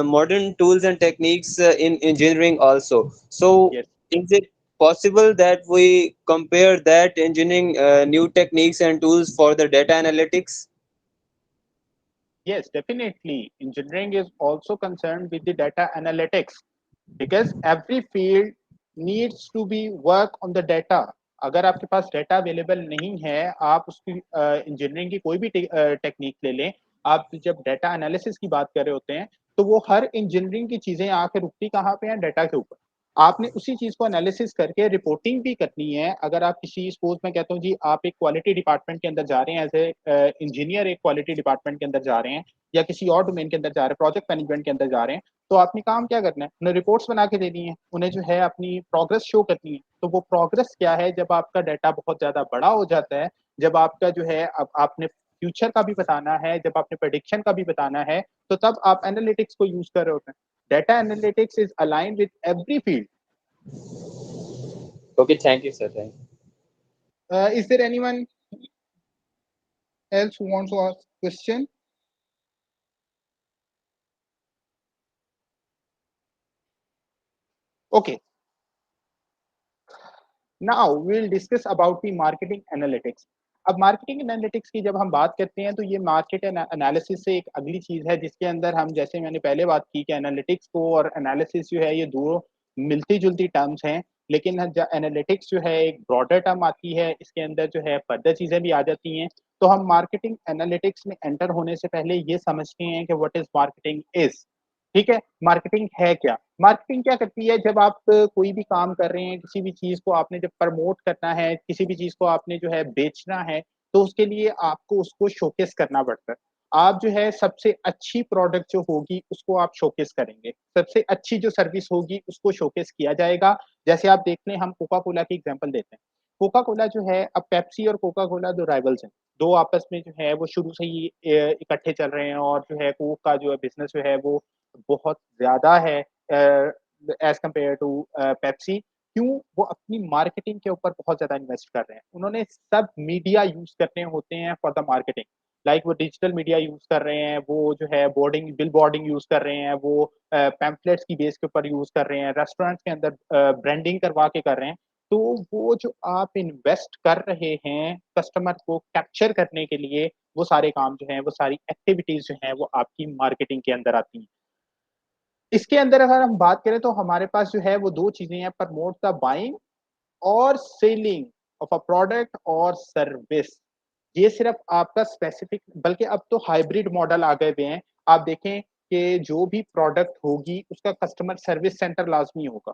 modern tools and techniques in engineering also. So yes is it possible that we compare that engineering new techniques and tools for the data analytics? Yes, definitely. Engineering is also concerned with the data analytics because every field needs to be work on the data. अगर आपके पास डेटा अवेलेबल नहीं है, आप उसकी इंजीनियरिंग की कोई भी टेक्निक ले लें, आप जब डेटा एनालिसिस की बात कर रहे होते हैं, तो वो हर इंजीनियरिंग की चीजें आके रुकती कहाँ पे हैं? डेटा के ऊपर। आपने उसी चीज को एनालिसिस करके रिपोर्टिंग भी करनी है। अगर आप किसी सपोज मैं कहता हूँ जी आप एक क्वालिटी डिपार्टमेंट के अंदर जा रहे हैं एज ए इंजीनियर, एक क्वालिटी डिपार्टमेंट के अंदर जा रहे हैं या किसी और डोमेन के अंदर जा रहे हैं, प्रोजेक्ट मैनेजमेंट के अंदर जा रहे हैं, तो आपने काम क्या करना है? उन्हें रिपोर्ट्स बना के देनी है, उन्हें जो है अपनी प्रोग्रेस शो करनी है। तो वो प्रोग्रेस क्या है? जब आपका डाटा बहुत ज्यादा बड़ा हो जाता है, जब आपका जो है अब आपने फ्यूचर का भी बताना है, जब आपने प्रेडिक्शन का भी बताना है, तो तब आप एनालिटिक्स को यूज कर रहे होते हैं। Data analytics is aligned with every field. Okay, thank you, sir. Thank you. Is there anyone else who wants to ask question? Okay. Now we'll discuss about the marketing analytics. अब मार्केटिंग एनालिटिक्स की जब हम बात करते हैं तो ये मार्केट एनालिसिस से एक अगली चीज है जिसके अंदर हम, जैसे मैंने पहले बात की कि एनालिटिक्स को और एनालिसिस जो है ये दो मिलती जुलती टर्म्स हैं, लेकिन एनालिटिक्स जो है एक ब्रॉडर टर्म आती है, इसके अंदर जो है फर्दर चीजें भी आ जाती हैं। तो हम मार्केटिंग एनालिटिक्स में एंटर होने से पहले ये समझते हैं कि व्हाट इज मार्केटिंग इज। ठीक है, मार्केटिंग है क्या? मार्केटिंग क्या करती है? जब आप कोई भी काम कर रहे हैं, किसी भी चीज को आपने जब प्रमोट करना है, किसी भी चीज को आपने जो है बेचना है, तो उसके लिए आपको उसको शोकेस करना पड़ता है। आप जो है सबसे अच्छी प्रोडक्ट जो होगी उसको आप शोकेस करेंगे, सबसे अच्छी जो सर्विस होगी उसको शोकेस किया जाएगा। जैसे आप देख लें, हम कोका कोला की एग्जांपल देते हैं। कोका कोला जो है, अब पेप्सी और कोका कोला दो राइवल्स हैं, दो आपस में जो है वो शुरू से ही इकट्ठे चल रहे हैं, और जो है कोक का जो है बिजनेस जो है वो बहुत ज़्यादा है एज़ कम्पेयर टू पेप्सी। क्यों? वो अपनी मार्केटिंग के ऊपर बहुत ज़्यादा इन्वेस्ट कर रहे हैं। उन्होंने सब मीडिया यूज़ करने होते हैं फॉर द मार्केटिंग। लाइक वो डिजिटल मीडिया यूज़ कर रहे हैं, वो जो है बोर्डिंग बिल बोर्डिंग यूज़ कर रहे हैं, वो पैम्फलेट्स की बेस के ऊपर यूज़ कर रहे हैं, रेस्टोरेंट्स के अंदर ब्रांडिंग करवा के कर रहे हैं। तो वो जो आप इन्वेस्ट कर रहे हैं कस्टमर को कैप्चर करने के लिए, वो सारे काम जो हैं, वो सारी एक्टिविटीज़ जो हैं, वो आपकी मार्केटिंग के अंदर आती हैं। इसके अंदर अगर हम बात करें तो हमारे पास जो है वो 2 चीज़ें हैं, प्रमोट द बाइंग और सेलिंग ऑफ अ प्रोडक्ट और सर्विस। ये सिर्फ आपका स्पेसिफिक, बल्कि अब तो हाइब्रिड मॉडल आ गए हुए हैं। आप देखें कि जो भी प्रोडक्ट होगी उसका कस्टमर सर्विस सेंटर लाज़मी होगा,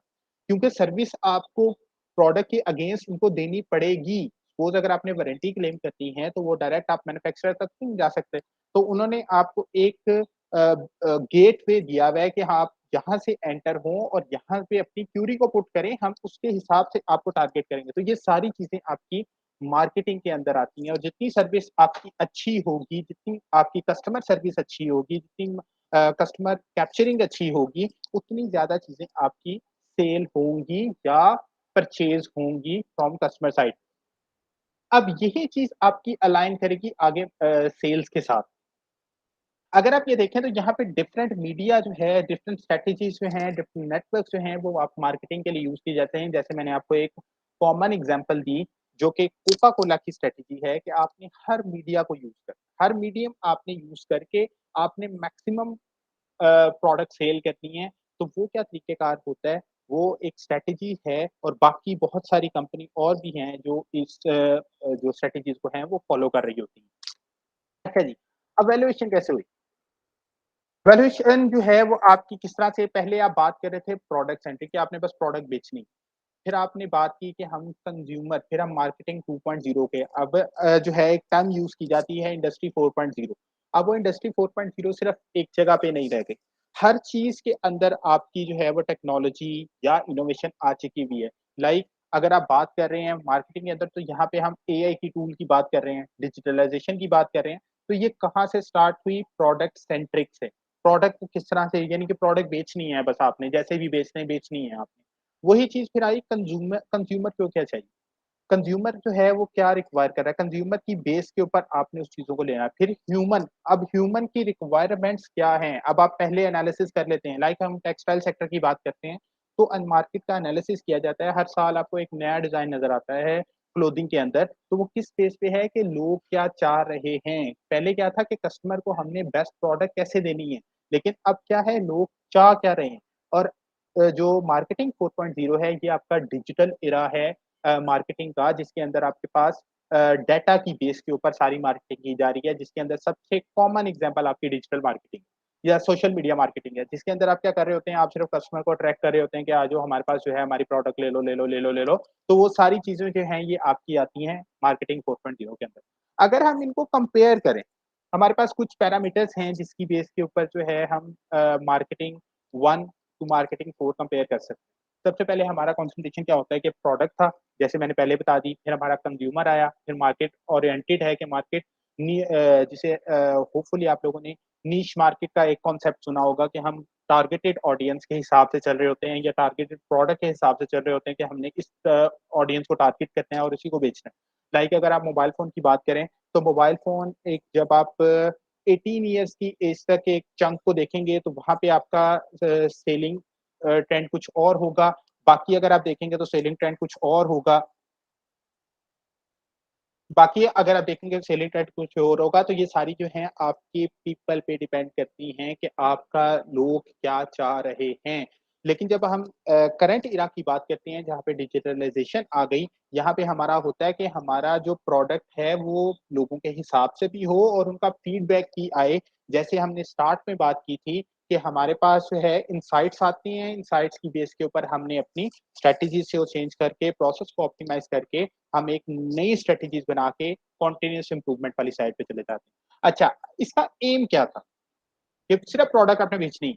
क्योंकि सर्विस आपको प्रोडक्ट के अगेंस्ट उनको देनी पड़ेगी। सपोज़ अगर आपने वारंटी क्लेम करनी है तो वो डायरेक्ट आप मैन्युफैक्चरर तक नहीं जा सकते। तो उन्होंने आपको एक गेटवे दिया हुआ है कि हाँ, आप यहाँ से एंटर हों और यहाँ पे अपनी क्यूरी को पुट करें, हम उसके हिसाब से आपको टारगेट करेंगे। तो ये सारी चीज़ें आपकी मार्केटिंग के अंदर आती हैं, और जितनी सर्विस आपकी अच्छी होगी, जितनी आपकी कस्टमर सर्विस अच्छी होगी, जितनी कस्टमर कैप्चरिंग अच्छी होगी, उतनी ज़्यादा चीज़ें आपकी सेल होंगी या परचेज़ होंगी फ्रॉम कस्टमर साइड। अब यही चीज़ आपकी अलाइन करेगी आगे सेल्स के साथ। अगर आप ये देखें तो यहाँ पे डिफरेंट मीडिया जो है, डिफरेंट स्ट्रैटेजीज़ जो हैं, डिफरेंट नेटवर्क्स जो हैं, वो आप मार्केटिंग के लिए यूज़ किए जाते हैं। जैसे मैंने आपको एक कॉमन एग्ज़ाम्पल दी, जो कि कोका कोला की स्ट्रैटेजी है कि आपने हर मीडिया को यूज़ कर, हर मीडियम आपने यूज़ करके आपने मैक्सिमम प्रोडक्ट सेल करनी है। तो वो क्या तरीक़ेकार होता है, वो एक स्ट्रैटेजी है, और बाकी बहुत सारी कंपनी और भी हैं जो इस जो स्ट्रैटेजीज़ को हैं वो फ़ॉलो कर रही होती हैं। अच्छा जी, अब वैल्यूएशन कैसे हुई? वैल्यूएशन जो है वो आपकी किस तरह से, पहले आप बात कर रहे थे प्रोडक्ट सेंट्रिक कि आपने बस प्रोडक्ट बेचनी। फिर आपने बात की कि हम कंज्यूमर, फिर हम मार्केटिंग 2.0 के, अब जो है एक टर्म यूज़ की जाती है इंडस्ट्री 4.0। अब वो इंडस्ट्री 4.0 सिर्फ एक जगह पे नहीं रह गई। हर चीज़ के अंदर आपकी जो है वो टेक्नोलॉजी या इनोवेशन आ चुकी हुई है। लाइक अगर आप बात कर रहे हैं मार्केटिंग के अंदर, तो यहाँ पे हम एआई की टूल की बात कर रहे हैं, डिजिटलाइज़ेशन की बात कर रहे हैं। तो ये कहाँ से स्टार्ट हुई? प्रोडक्ट सेंट्रिक से। प्रोडक्ट को किस तरह से, यानी कि प्रोडक्ट बेचनी है बस आपने, जैसे भी बेचने बेचनी है आपने। वही चीज़ फिर आई कंज्यूमर। कंज्यूमर को क्या चाहिए? कंज्यूमर जो है वो क्या रिक्वायर कर रहा है? कंज्यूमर की बेस के ऊपर आपने उस चीज़ों को लेना है। फिर ह्यूमन, अब ह्यूमन की रिक्वायरमेंट्स क्या हैं? अब आप पहले एनालिसिस कर लेते हैं, लाइक हम टेक्सटाइल सेक्टर की बात करते हैं, तो मार्केट का एनालिसिस किया जाता है। हर साल आपको एक नया डिज़ाइन नज़र आता है क्लोथिंग के अंदर, तो वो किस बेस पे है कि लोग क्या चाह रहे हैं। पहले क्या था कि कस्टमर को हमने बेस्ट प्रोडक्ट कैसे देनी है, लेकिन अब क्या है लोग चाह क्या रहे हैं। और जो मार्केटिंग 4.0 है ये आपका डिजिटल एरा है मार्केटिंग का, जिसके अंदर आपके पास डाटा की बेस के ऊपर सारी मार्केटिंग की जा रही है, जिसके अंदर सबसे कॉमन एग्जांपल आपकी डिजिटल मार्केटिंग या सोशल मीडिया मार्केटिंग है, जिसके अंदर आप क्या कर रहे होते हैं, आप सिर्फ कस्टमर को अट्रैक्ट कर रहे होते हैं कि आ जाओ हमारे पास जो है हमारी प्रोडक्ट ले लो, ले लो, ले लो, ले लो। तो वो सारी चीज़ें जो हैं ये आपकी आती हैं मार्केटिंग 4.0 के अंदर। अगर हम इनको कंपेयर करें, हमारे पास कुछ पैरामीटर्स हैं जिसकी बेस के ऊपर जो है हम मार्केटिंग 1 टू मार्केटिंग 4 कंपेयर कर सकते हैं। सबसे पहले हमारा कंसंट्रेशन क्या होता है कि प्रोडक्ट था, जैसे मैंने पहले बता दी, फिर हमारा कंज्यूमर आया, फिर मार्केट ओरिएंटेड है कि मार्केट जिसे होपफुली आप लोगों ने नीश मार्केट का एक कॉन्सेप्ट सुना होगा कि हम टारगेटेड ऑडियंस के हिसाब से चल रहे होते हैं या टारगेटेड प्रोडक्ट के हिसाब से चल रहे होते हैं कि हमने इस ऑडियंस को टारगेट करना है और उसी को बेचना है। लाइक अगर आप मोबाइल फ़ोन की बात करें, तो मोबाइल फ़ोन एक जब आप 18 इयर्स की एज तक एक चंक को देखेंगे तो वहाँ पे आपका सेलिंग ट्रेंड कुछ और होगा। बाकी अगर आप देखेंगे तो सेलिंग ट्रेंड कुछ और होगा। बाकी अगर आप देखेंगे सेलिंग ट्रेंड कुछ और होगा, तो ये सारी जो हैं आपके पीपल पे डिपेंड करती हैं कि आपका लोग क्या चाह रहे हैं। लेकिन जब हम करंट एरा की बात करते हैं जहाँ पे डिजिटलाइज़ेशन आ गई, यहाँ पे हमारा होता है कि हमारा जो प्रोडक्ट है वो लोगों के हिसाब से भी हो और उनका फीडबैक भी आए। जैसे हमने स्टार्ट में बात की थी कि हमारे पास जो है इनसाइट्स आती हैं, इनसाइट्स की बेस के ऊपर हमने अपनी स्ट्रैटेजीज़ को चेंज करके, प्रोसेस को ऑप्टिमाइज़ करके हम एक नई स्ट्रैटेजीज़ बना के कंटीन्यूअस इम्प्रूवमेंट वाली साइड पे चले जाते हैं। अच्छा, इसका एम क्या था? कि सिर्फ प्रोडक्ट आपने बेचनी है।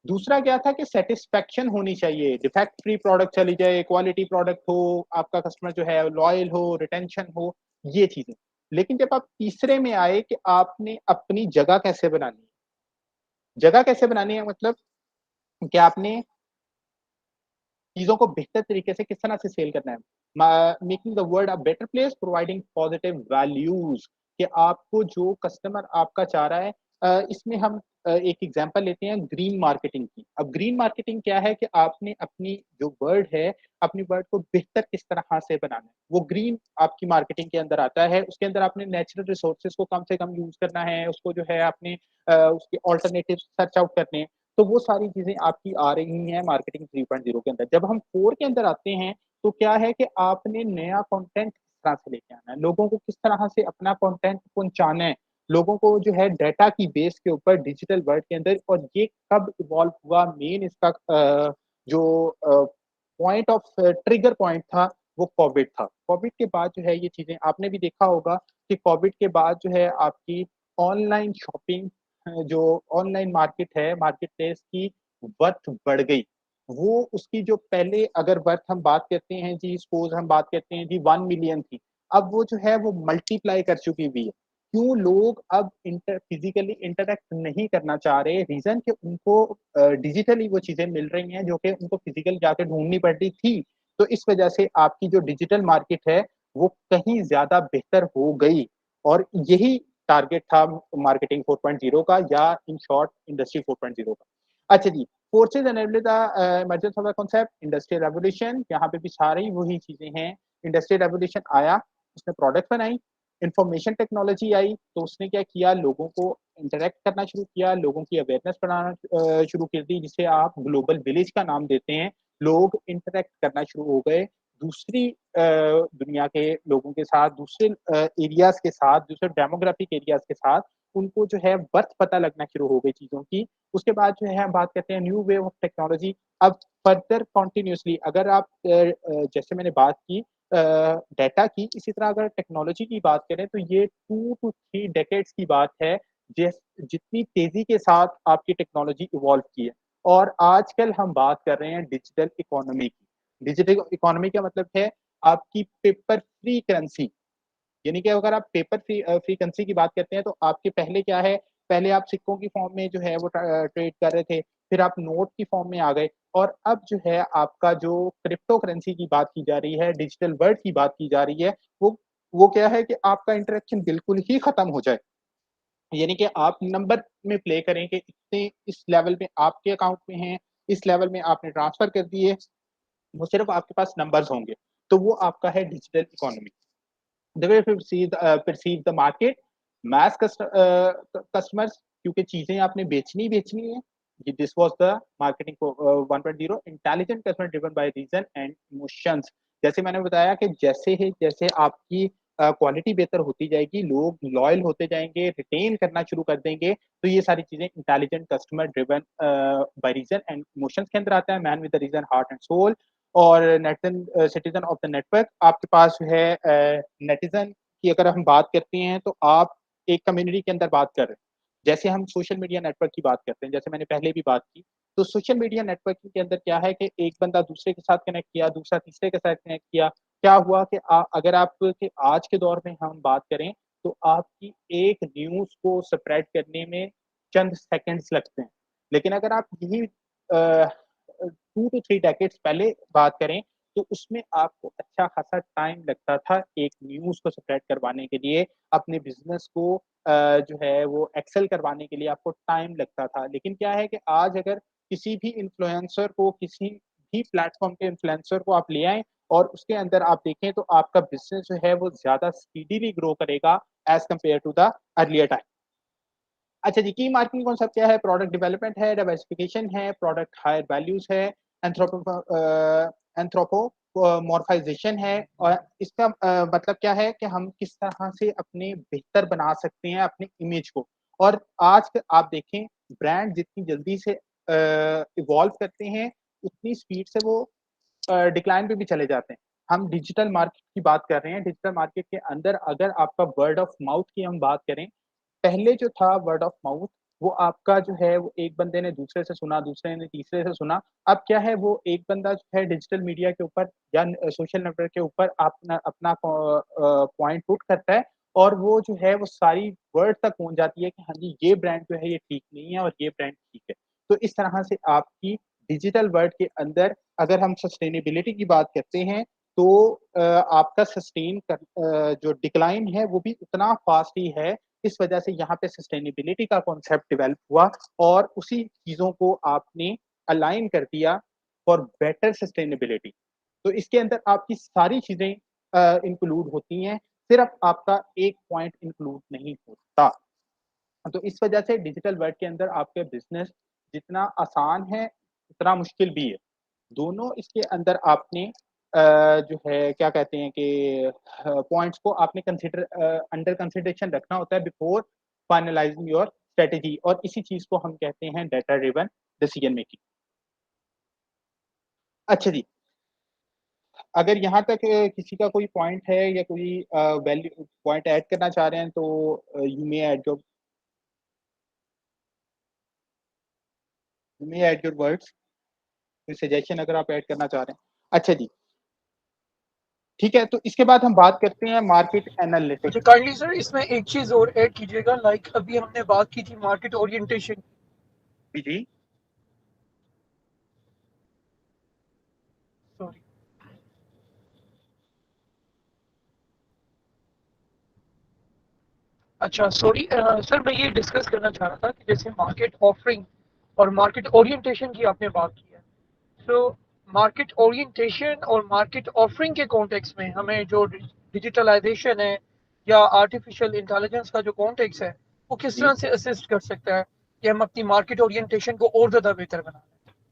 दूसरा क्या था कि सैटिस्फैक्शन होनी चाहिए, डिफेक्ट फ्री प्रोडक्ट चली जाए, क्वालिटी प्रोडक्ट हो, आपका कस्टमर जो है लॉयल हो, रिटेंशन हो, ये चीज़ें। लेकिन जब आप तीसरे में आए कि आपने अपनी जगह कैसे बनानी है? जगह कैसे बनानी है मतलब कि आपने चीज़ों को बेहतर तरीके से किस तरह से सेल करना है। Making the world a better place, providing positive values कि आपको जो कस्टमर आपका चाह रहा है इसमें हम एक एग्ज़ाम्पल लेते हैं ग्रीन मार्केटिंग की। अब ग्रीन मार्केटिंग क्या है कि आपने अपनी जो वर्ड है, अपनी वर्ड को बेहतर किस तरह से बनाना है। वो ग्रीन आपकी मार्केटिंग के अंदर आता है, उसके अंदर आपने नेचुरल रिसोर्सेज़ को कम से कम यूज़ करना है, उसको जो है आपने उसके अल्टरनेटिव सर्च आउट करने हैं। तो वो सारी चीज़ें आपकी आ रही हैं मार्केटिंग 3.0 के अंदर। जब हम 4 के अंदर आते हैं, तो क्या है कि आपने नया कंटेंट किस तरह से लेके आना है, लोगों को किस तरह से अपना कंटेंट पहुँचाना है, लोगों को जो है डाटा की बेस के ऊपर डिजिटल वर्ल्ड के अंदर और ये कब इवॉल्व हुआ मेन इसका जो पॉइंट ऑफ ट्रिगर पॉइंट था, वो कोविड था। कोविड के बाद जो है ये चीज़ें आपने भी देखा होगा कि कोविड के बाद जो है आपकी ऑनलाइन शॉपिंग जो ऑनलाइन मार्केट है, मार्केट प्लेस की वर्थ बढ़ गई। वो उसकी जो पहले अगर वर्थ हम बात करते हैं जी सपोज़ हम बात करते हैं जी 1 मिलियन थी, अब वो जो है वो मल्टीप्लाई कर चुकी हुई है। क्यों लोग अब फिज़िकली इंटरैक्ट नहीं करना चाह रहे, रीज़न कि उनको डिजिटली वो चीज़ें मिल रही हैं जो कि उनको फिज़िकल जाके ढूँढनी पड़ती थी। तो इस वजह से आपकी जो डिजिटल मार्केट है, वो कहीं ज़्यादा बेहतर हो गई और यही टारगेट था मार्केटिंग 4.0 का या इन शॉर्ट इंडस्ट्री 4.0 का। अच्छा जी, forces enable the emergence of the concept industrial revolution यहाँ पे भी सारी वही चीज़ें हैं। इंडस्ट्रियल रेवोल्यूशन आया, उसने प्रोडक्ट बनाई, इंफॉर्मेशन टेक्नोलॉजी आई, तो उसने क्या किया लोगों को इंटरैक्ट करना शुरू किया, लोगों की अवेयरनेस बढ़ाना शुरू कर दी जिसे आप ग्लोबल विलेज का नाम देते हैं। लोग इंटरैक्ट करना शुरू हो गए दूसरी दुनिया के लोगों के साथ, दूसरे एरियाज़ के साथ, दूसरे डेमोग्राफिक एरियाज़ के साथ, उनको जो है वर्थ पता लगना शुरू हो गई चीज़ों की। उसके बाद जो है हम बात करते हैं न्यू वेव ऑफ टेक्नोलॉजी। अब फर्दर कंटिन्यूअसली अगर आप जैसे मैंने बात की डाटा की, इसी तरह अगर टेक्नोलॉजी की बात करें तो ये 2 टू 3 डेकेड्स की बात है, जिस जितनी तेज़ी के साथ आपकी टेक्नोलॉजी इवॉल्व की है। और आजकल हम बात कर रहे हैं डिजिटल इकोनॉमी की। डिजिटल इकोनॉमी का मतलब है आपकी पेपर फ्री करेंसी, यानी कि अगर आप पेपर फ्री करेंसी की बात करते हैं तो आपके पहले क्या है, पहले आप सिक्कों की फॉर्म में जो है वो ट्रेड कर रहे थे, फिर आप नोट की फॉर्म में आ गए और अब जो है आपका जो क्रिप्टो करेंसी की बात की जा रही है, डिजिटल वर्ल्ड की बात की जा रही है, वो क्या है कि आपका इंटरेक्शन बिल्कुल ही खत्म हो जाए। यानी कि आप नंबर में प्ले करें कि इतने इस लेवल में आपके अकाउंट में हैं, इस लेवल में आपने ट्रांसफर कर दिए, वो सिर्फ आपके पास नंबर्स होंगे, तो वो आपका है digital economy. The way perceive the market, mass customers, क्योंकि चीजें आपने बेचनी बेचनी है। This was the marketing 1.0, intelligent customer driven by reason and emotions. जैसे मैंने बताया कि जैसे आपकी क्वालिटी बेहतर होती जाएगी, लोग लॉयल होते जाएंगे, रिटेन करना शुरू कर देंगे, तो ये सारी चीजें intelligent customer driven by reason and emotions के अंदर आता है। Man with the reason, heart and soul. और netizen, citizen of the network, आपके पास जो है नेटिजन की अगर हम बात करते हैं तो आप एक कम्युनिटी के अंदर बात कर रहे हैं। जैसे हम सोशल मीडिया नेटवर्क की बात करते हैं, जैसे मैंने पहले भी बात की, तो सोशल मीडिया नेटवर्किंग के अंदर क्या है कि एक बंदा दूसरे के साथ कनेक्ट किया, दूसरा तीसरे के साथ कनेक्ट किया। क्या हुआ कि अगर आप के आज के दौर में हम बात करें तो आपकी एक न्यूज़ को स्प्रेड करने में चंद सेकंड्स लगते हैं। लेकिन अगर आप यही 2 to 3 डेकेड्स पहले बात करें तो उसमें आपको अच्छा खासा टाइम लगता था एक न्यूज़ को स्प्रेड करवाने के लिए, अपने बिजनेस को जो है वो एक्सेल करवाने के लिए आपको टाइम लगता था। लेकिन क्या है कि आज अगर किसी भी इन्फ्लुएंसर को, किसी भी प्लेटफॉर्म के इन्फ्लुएंसर को आप ले आएं और उसके अंदर आप देखें तो आपका बिजनेस जो है वो ज्यादा स्पीडीली ग्रो करेगा as compare to the earlier time. अच्छा जी, की मार्केटिंग कॉन्सेप्ट क्या है? प्रोडक्ट डेवलपमेंट है, डाइवर्सिफिकेशन है, प्रोडक्ट हायर वैल्यूज है, एंथ्रोपोमॉर्फाइजेशन है। और इसका मतलब क्या है कि हम किस तरह से अपने बेहतर बना सकते हैं अपने इमेज को। और आज आप देखें, ब्रांड जितनी जल्दी से इवॉल्व करते हैं उतनी स्पीड से वो डिक्लाइन पे भी चले जाते हैं। हम डिजिटल मार्केट की बात कर रहे हैं। डिजिटल मार्केट के अंदर अगर आपका वर्ड ऑफ माउथ की हम बात करें, पहले जो था वर्ड ऑफ माउथ, वो आपका जो है वो एक बंदे ने दूसरे से सुना, दूसरे ने तीसरे से सुना। अब क्या है, वो एक बंदा जो है डिजिटल मीडिया के ऊपर या सोशल नेटवर्क के ऊपर अपना अपना पॉइंट पुट करता है और वो जो है वो सारी वर्ड तक पहुंच जाती है कि हाँ जी, ये ब्रांड जो है ये ठीक नहीं है और ये ब्रांड ठीक है। तो इस तरह से आपकी डिजिटल वर्ल्ड के अंदर अगर हम सस्टेनेबिलिटी की बात करते हैं तो आपका जो डिक्लाइन है वो भी उतना फास्ट ही है। इस वजह से यहाँ पे सस्टेनेबिलिटी का कॉन्सेप्ट डेवलप हुआ और उसी चीजों को आपने अलाइन कर दिया फॉर बेटर सस्टेनेबिलिटी। तो इसके अंदर आपकी सारी चीजें इंक्लूड होती हैं, सिर्फ आपका एक पॉइंट इंक्लूड नहीं होता। तो इस वजह से डिजिटल वर्ल्ड के अंदर आपके बिजनेस जितना आसान है उतना मुश्किल भी है। दोनों इसके अंदर आपने जो है क्या कहते हैं कि पॉइंट्स को आपने अंडर कंसिडरेशन रखना होता है बिफोर फाइनलाइजिंग योर स्ट्रेटेजी। और इसी चीज को हम कहते हैं डेटा ड्रिवन डिसीजन मेकिंग। अच्छा जी, अगर यहाँ तक किसी का कोई पॉइंट है या कोई वैल्यू पॉइंट ऐड करना चाह रहे हैं तो you may add your words, कोई सजेशन अगर आप ऐड करना चाह रहे हैं। अच्छा जी, ठीक है, तो इसके बाद हम बात करते हैं मार्केट अच्छा, एनालिटिक्स। काइंडली सर इसमें एक चीज और ऐड कीजिएगा, लाइक अभी हमने बात की थी मार्केट ओरिएंटेशन। जी, सॉरी, अच्छा सॉरी सर, मैं ये डिस्कस करना चाह रहा था कि जैसे मार्केट ऑफरिंग और मार्केट ओरिएंटेशन की आपने बात की है, तो मार्केट ओरिएंटेशन और मार्केट ऑफरिंग के कॉन्टेक्स्ट में हमें जो डिजिटलाइजेशन है या आर्टिफिशियल इंटेलिजेंस का जो कॉन्टेक्स्ट है वो किस जी तरह से असिस्ट कर सकता है कि हम अपनी मार्केट ओरिएंटेशन को और ज़्यादा बेहतर बनाएं।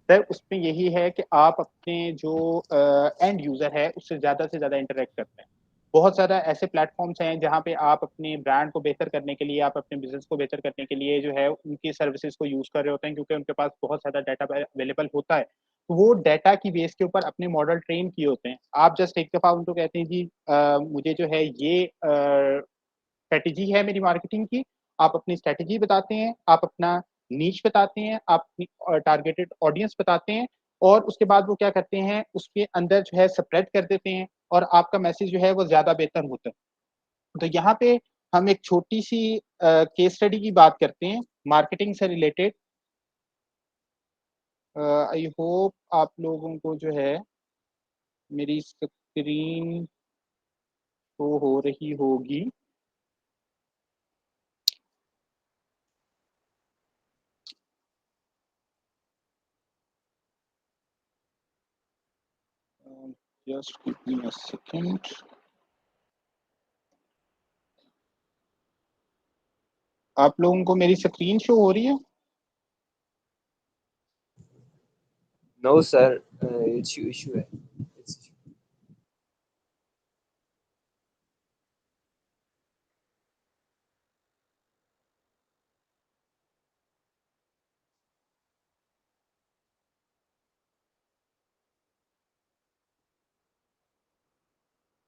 सर, उसमें यही है कि आप अपने जो एंड यूजर है उससे ज्यादा इंटरेक्ट करते हैं। बहुत सारा ऐसे प्लेटफॉर्म्स हैं जहाँ पे आप अपने ब्रांड को बेहतर करने के लिए, आप अपने बिजनेस को बेहतर करने के लिए जो है उनकी सर्विसेज को यूज कर रहे होते हैं, क्योंकि उनके पास बहुत ज़्यादा डाटा अवेलेबल होता है। तो वो डाटा की बेस के ऊपर अपने मॉडल ट्रेन किए होते हैं। आप जस्ट एक दफ़ा उनको कहते हैं जी मुझे जो है ये स्ट्रेटेजी है मेरी मार्केटिंग की। आप अपनी स्ट्रेटेजी बताते हैं, आप अपना नीच बताते हैं, आप अपनी टारगेटेड ऑडियंस बताते हैं और उसके बाद वो क्या करते हैं, उसके अंदर जो है स्प्रेड कर देते हैं और आपका मैसेज जो है वो ज़्यादा बेहतर होता है। तो यहाँ पे हम एक छोटी सी केस स्टडी की बात करते हैं मार्केटिंग से रिलेटेड। आई होप आप लोगों को जो है मेरी स्क्रीन शो हो रही होगी। Just give me a second. आप लोगों को मेरी स्क्रीन शो हो रही है? No, sir. Issue है. It's issue.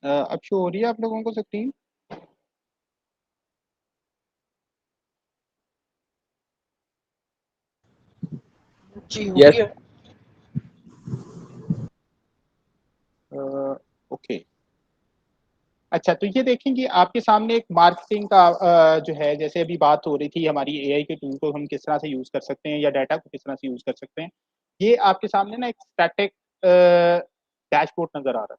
अब शो हो रही है आप लोगों को स्क्रीन? जी हो Yes. गया। ओके। अच्छा, तो ये देखें कि आपके सामने एक मार्केटिंग का जो है, जैसे अभी बात हो रही थी हमारी एआई के टूल को हम किस तरह से यूज कर सकते हैं या डाटा को किस तरह से यूज कर सकते हैं। ये आपके सामने ना एक स्टैटिक डैशबोर्ड नजर आ रहा है।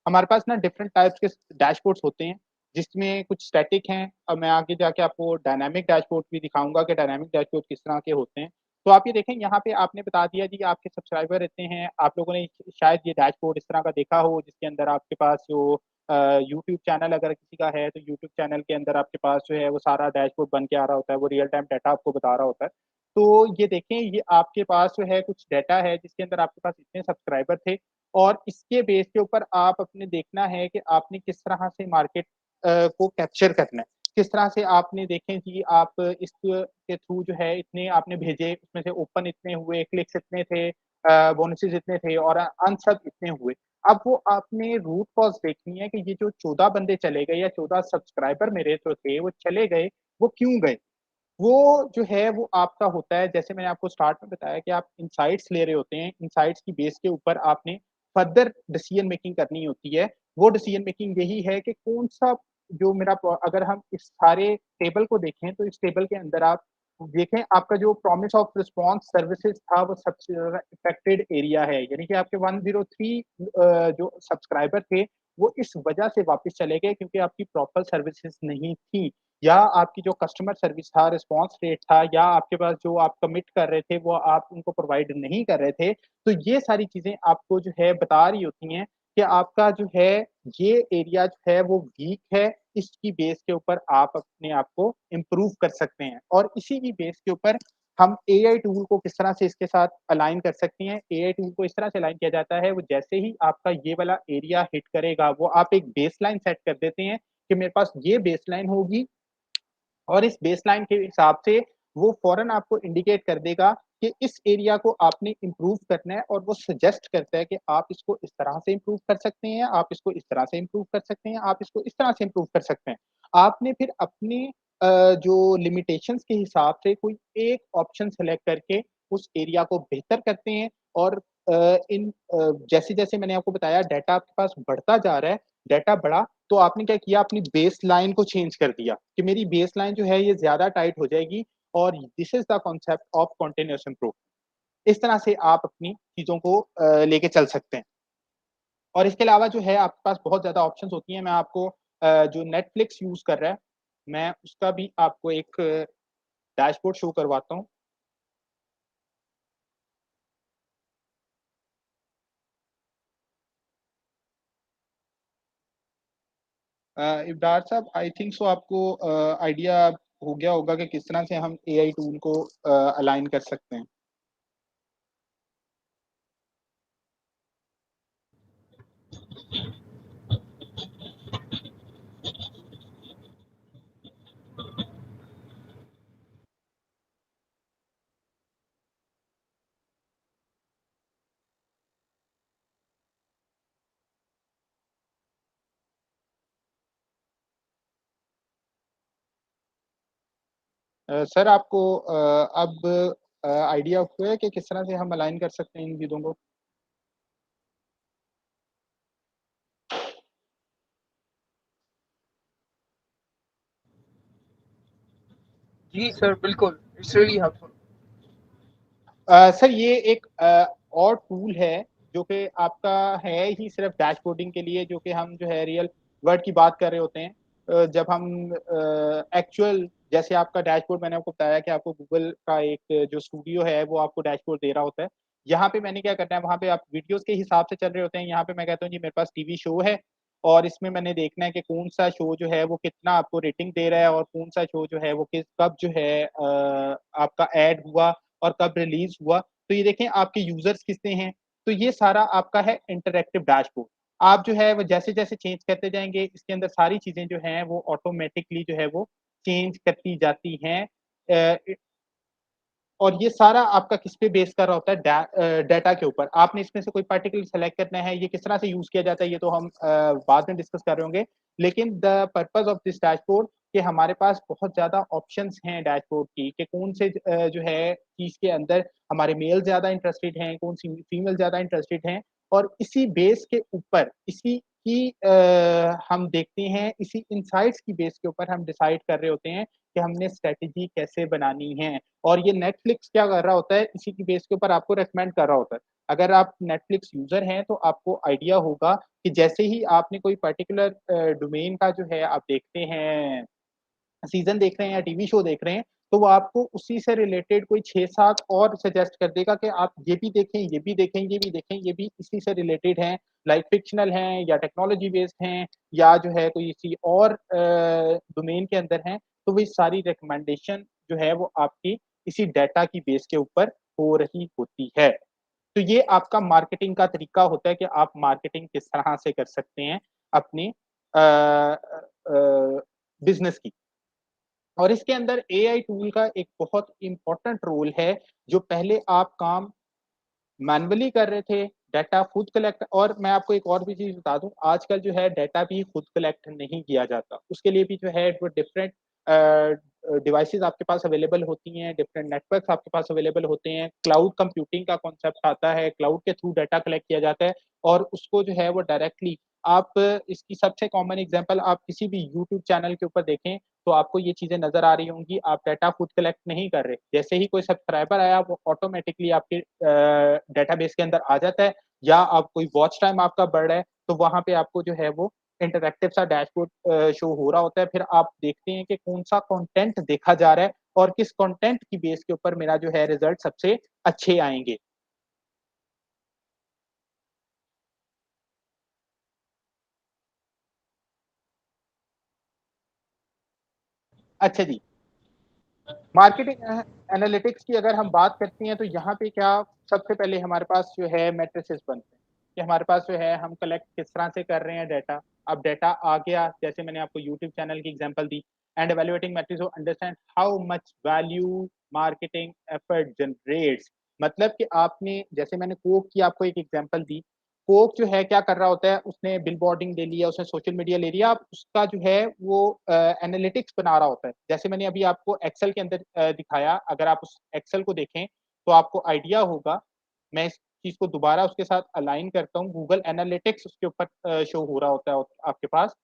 हमारे पास ना डिफरेंट टाइप्स के डैशबोर्ड्स होते हैं, जिसमें कुछ स्टैटिक हैं। अब मैं आगे जाके आपको डायनामिक डैशबोर्ड भी दिखाऊंगा कि डायनामिक डैशबोर्ड किस तरह के होते हैं। तो आप ये देखें, यहाँ पे आपने बता दिया जी आपके सब्सक्राइबर इतने हैं। आप लोगों ने शायद ये डैशबोर्ड इस तरह का देखा हो, जिसके अंदर आपके पास जो यूट्यूब चैनल अगर किसी का है, तो यूट्यूब चैनल के अंदर आपके पास जो है वो सारा डैशबोर्ड बन के आ रहा होता है, वो रियल टाइम डाटा आपको बता रहा होता है। तो ये देखें, ये आपके पास जो है कुछ डाटा है, जिसके अंदर आपके पास इतने सब्सक्राइबर थे, और इसके बेस के ऊपर आप अपने देखना है कि आपने किस तरह से मार्केट को कैप्चर करना है। किस तरह से आपने देखें कि आप के थ्रू जो है इतने आपने भेजे, उसमें से ओपन इतने हुए, क्लिक्स इतने थे, बोनसेस इतने थे और अनसब इतने हुए। अब वो आपने रूट कॉज देखनी है कि ये जो 14 बंदे चले गए या 14 सब्सक्राइबर मेरे जो थे वो चले गए, वो क्यों गए? वो जो है वो आपका होता है, जैसे मैंने आपको स्टार्ट में बताया कि आप इनसाइट्स ले रहे होते हैं। इनसाइट्स की बेस के ऊपर आपने फर्दर डिसीजन मेकिंग करनी होती है। वो डिसीजन मेकिंग यही है कि कौन-सा जो मेरा अगर हम इस सारे टेबल को देखें, तो इस टेबल के अंदर आप देखें, आपका जो प्रॉमिस ऑफ रिस्पॉन्स सर्विसेज़ था वो सबसे ज़्यादा इफेक्टेड एरिया है। यानी कि आपके 103 जो सब्सक्राइबर थे, वो इस वजह से वापस चले गए क्योंकि आपकी प्रॉपर सर्विसेज़ नहीं थी। या आपकी जो कस्टमर सर्विस था, रिस्पॉन्स रेट था, या आपके पास जो आप कमिट कर रहे थे, वो आप उनको प्रोवाइड नहीं कर रहे थे। तो ये सारी चीज़ें आपको जो है बता रही होती हैं कि आपका जो है ये एरिया जो है वो वीक है। इसकी बेस के ऊपर आप अपने आप को इम्प्रूव कर सकते हैं, और इसी की बेस के ऊपर हम एआई टूल को किस तरह से इसके साथ अलाइन कर सकते हैं। एआई टूल को इस तरह से अलाइन किया जाता है, वो जैसे ही आपका ये वाला एरिया हिट करेगा, वो आप एक बेसलाइन सेट कर देते हैं कि मेरे पास ये बेसलाइन होगी, और इस बेसलाइन के हिसाब से वो फ़ौरन आपको इंडिकेट कर देगा कि इस एरिया को आपने इम्प्रूव करना है, और वो सजेस्ट करता है कि आप इसको इस तरह से इम्प्रूव कर सकते हैं, आप इसको इस तरह से इम्प्रूव कर सकते हैं, आप इसको इस तरह से इम्प्रूव कर सकते हैं। आपने फिर अपने जो लिमिटेशंस के हिसाब से कोई एक ऑप्शन सेलेक्ट करके उस एरिया को बेहतर करते हैं, और जैसे-जैसे मैंने आपको बताया डाटा आपके पास बढ़ता जा रहा है, डाटा बढ़ा, तो आपने क्या किया, अपनी बेसलाइन को चेंज कर दिया कि मेरी बेसलाइन जो है ये ज़्यादा टाइट हो जाएगी, और this is the concept of continuous improvement. इस तरह से आप अपनी चीज़ों को लेके चल सकते हैं। और इसके अलावा जो है आपके पास बहुत ज़्यादा ऑप्शंस होती हैं। मैं आपको जो नेटफ्लिक्स यूज़ कर रहा है, मैं उसका भी आपको एक डैशबोर्ड शो करवाता हूँ। इब्रार साहब, आई थिंक सो आपको आइडिया हो गया होगा कि किस तरह से हम एआई टूल को अलाइन कर सकते हैं। सर, आपको अब आइडिया हुआ है कि किस तरह से हम अलाइन कर सकते हैं इन चीज़ों को? जी सर, बिल्कुल, इट्स रियली हेल्पफुल। सर, ये एक और टूल है जो कि आपका है ही सिर्फ डैशबोर्डिंग के लिए, जो कि हम जो है रियल वर्ल्ड की बात कर रहे होते हैं। जब हम एक्चुअल, जैसे आपका डैशबोर्ड मैंने आपको बताया कि आपको गूगल का एक जो स्टूडियो है वो आपको डैशबोर्ड दे रहा होता है। यहाँ पे मैंने क्या करना है, वहाँ पे आप वीडियोस के हिसाब से चल रहे होते हैं। यहाँ पे मैं कहता हूँ जी मेरे पास टीवी शो है और इसमें मैंने देखना है कि कौन सा शो जो है वो कितना आपको रेटिंग दे रहा है और कौन सा शो जो है वो कब जो है आपका ऐड हुआ और कब रिलीज हुआ। तो ये देखें आपके यूजर्स कितने हैं। तो ये सारा आपका है इंटरैक्टिव डैशबोर्ड। आप जो है वो जैसे-जैसे चेंज करते जाएँगे, इसके अंदर सारी चीज़ें जो हैं वो ऑटोमैटिकली जो है वो चेंज करती जाती हैं। अ, और ये सारा आपका किस पे बेस कर रहा होता है, डाटा के ऊपर। आपने इसमें से कोई पार्टिकुलर सेलेक्ट करना है, ये किस तरह से यूज़ किया जाता है, ये तो हम बाद में डिस्कस कर रहे होंगे। लेकिन the purpose of this dashboard कि हमारे पास बहुत ज़्यादा ऑप्शंस हैं डैशबोर्ड की कि कौन से जो है चीज़ के अंदर हमारे मेल ज़्यादा इंटरेस्टेड हैं, कौन सी फीमेल ज़्यादा इंटरेस्टेड हैं और इसी बेस के ऊपर, इसी की हम देखते हैं, इसी इनसाइट्स की बेस के ऊपर हम डिसाइड कर रहे होते हैं कि हमने स्ट्रैटेजी कैसे बनानी है। और ये नेटफ्लिक्स क्या कर रहा होता है, इसी की बेस के ऊपर आपको रिकमेंड कर रहा होता है। अगर आप नेटफ्लिक्स यूज़र हैं, तो आपको आइडिया होगा कि जैसे ही आपने कोई पर्टिकुलर डोमेन का जो है आप देखते हैं, सीज़न देख रहे हैं या टीवी शो देख रहे हैं, तो वो आपको उसी से रिलेटेड कोई 6-7 और सजेस्ट कर देगा कि आप ये भी देखें, ये भी देखें, ये भी देखें, ये भी इसी से रिलेटेड हैं, लाइक फ़िक्शनल हैं या टेक्नोलॉजी बेस्ड हैं या जो है कोई किसी और डोमेन के अंदर हैं, तो वो सारी रिकमेंडेशन जो है वो आपकी इसी डाटा की बेस के ऊपर हो रही होती है। तो ये आपका मार्केटिंग का तरीका होता है कि आप मार्केटिंग किस तरह से कर सकते हैं अपने बिज़नेस की। और इसके अंदर एआई टूल का एक बहुत इम्पोर्टेंट रोल है, जो पहले आप काम मैनुअली कर रहे थे, डाटा खुद कलेक्ट और मैं आपको एक और भी चीज़ बता दूँ, आजकल जो है डाटा भी खुद कलेक्ट नहीं किया जाता। उसके लिए भी जो है वो डिफरेंट डिवाइसेज़ आपके पास अवेलेबल होती हैं, डिफरेंट नेटवर्क्स आपके पास अवेलेबल होते हैं। क्लाउड कंप्यूटिंग का कॉन्सेप्ट आता है, क्लाउड के थ्रू डाटा कलेक्ट किया जाता है और उसको जो है वो डायरेक्टली आप इसकी सबसे कॉमन एग्ज़ाम्पल आप किसी भी यूट्यूब चैनल के ऊपर देखें, तो आपको ये चीज़ें नज़र आ रही होंगी, आप डाटा खुद कलेक्ट नहीं कर रहे। जैसे ही कोई सब्सक्राइबर आया, वो ऑटोमैटिकली आपके डेटाबेस के अंदर आ जाता है या आप कोई वॉच टाइम आपका बढ़ रहा है, तो वहाँ पे आपको जो है वो इंटरैक्टिव सा डैशबोर्ड शो हो रहा होता है। फिर आप देखते हैं कि कौन-सा कंटेंट देखा जा रहा है और किस कंटेंट की बेस के ऊपर मेरा जो है रिज़ल्ट सबसे अच्छे आएँगे। अच्छा जी। मार्केटिंग एनालिटिक्स की अगर हम बात करते हैं तो यहाँ पे क्या सबसे पहले हमारे पास जो है मैट्रिसेस बनते हैं कि हमारे पास जो है हम कलेक्ट किस तरह से कर रहे हैं डाटा। अब डाटा आ गया जैसे मैंने आपको यूट्यूब चैनल की एग्जांपल दी and evaluating matrix to understand how much value marketing effort generates. मतलब कि आपने जैसे मैंने कोक की आपको एक एग्जांपल दी, कोक जो है क्या कर रहा होता है, उसने बिलबोर्डिंग ले लिया, उसने सोशल मीडिया ले लिया, अब उसका जो है वो एनालिटिक्स बना रहा होता है। जैसे मैंने अभी आपको एक्सेल के अंदर दिखाया, अगर आप उस एक्सेल को देखें, तो आपको आइडिया होगा। मैं इस चीज़ को दोबारा उसके साथ अलाइन करता हूँ, गूगल एनालिटिक्स उसके ऊपर शो हो रहा होता है आपके पास।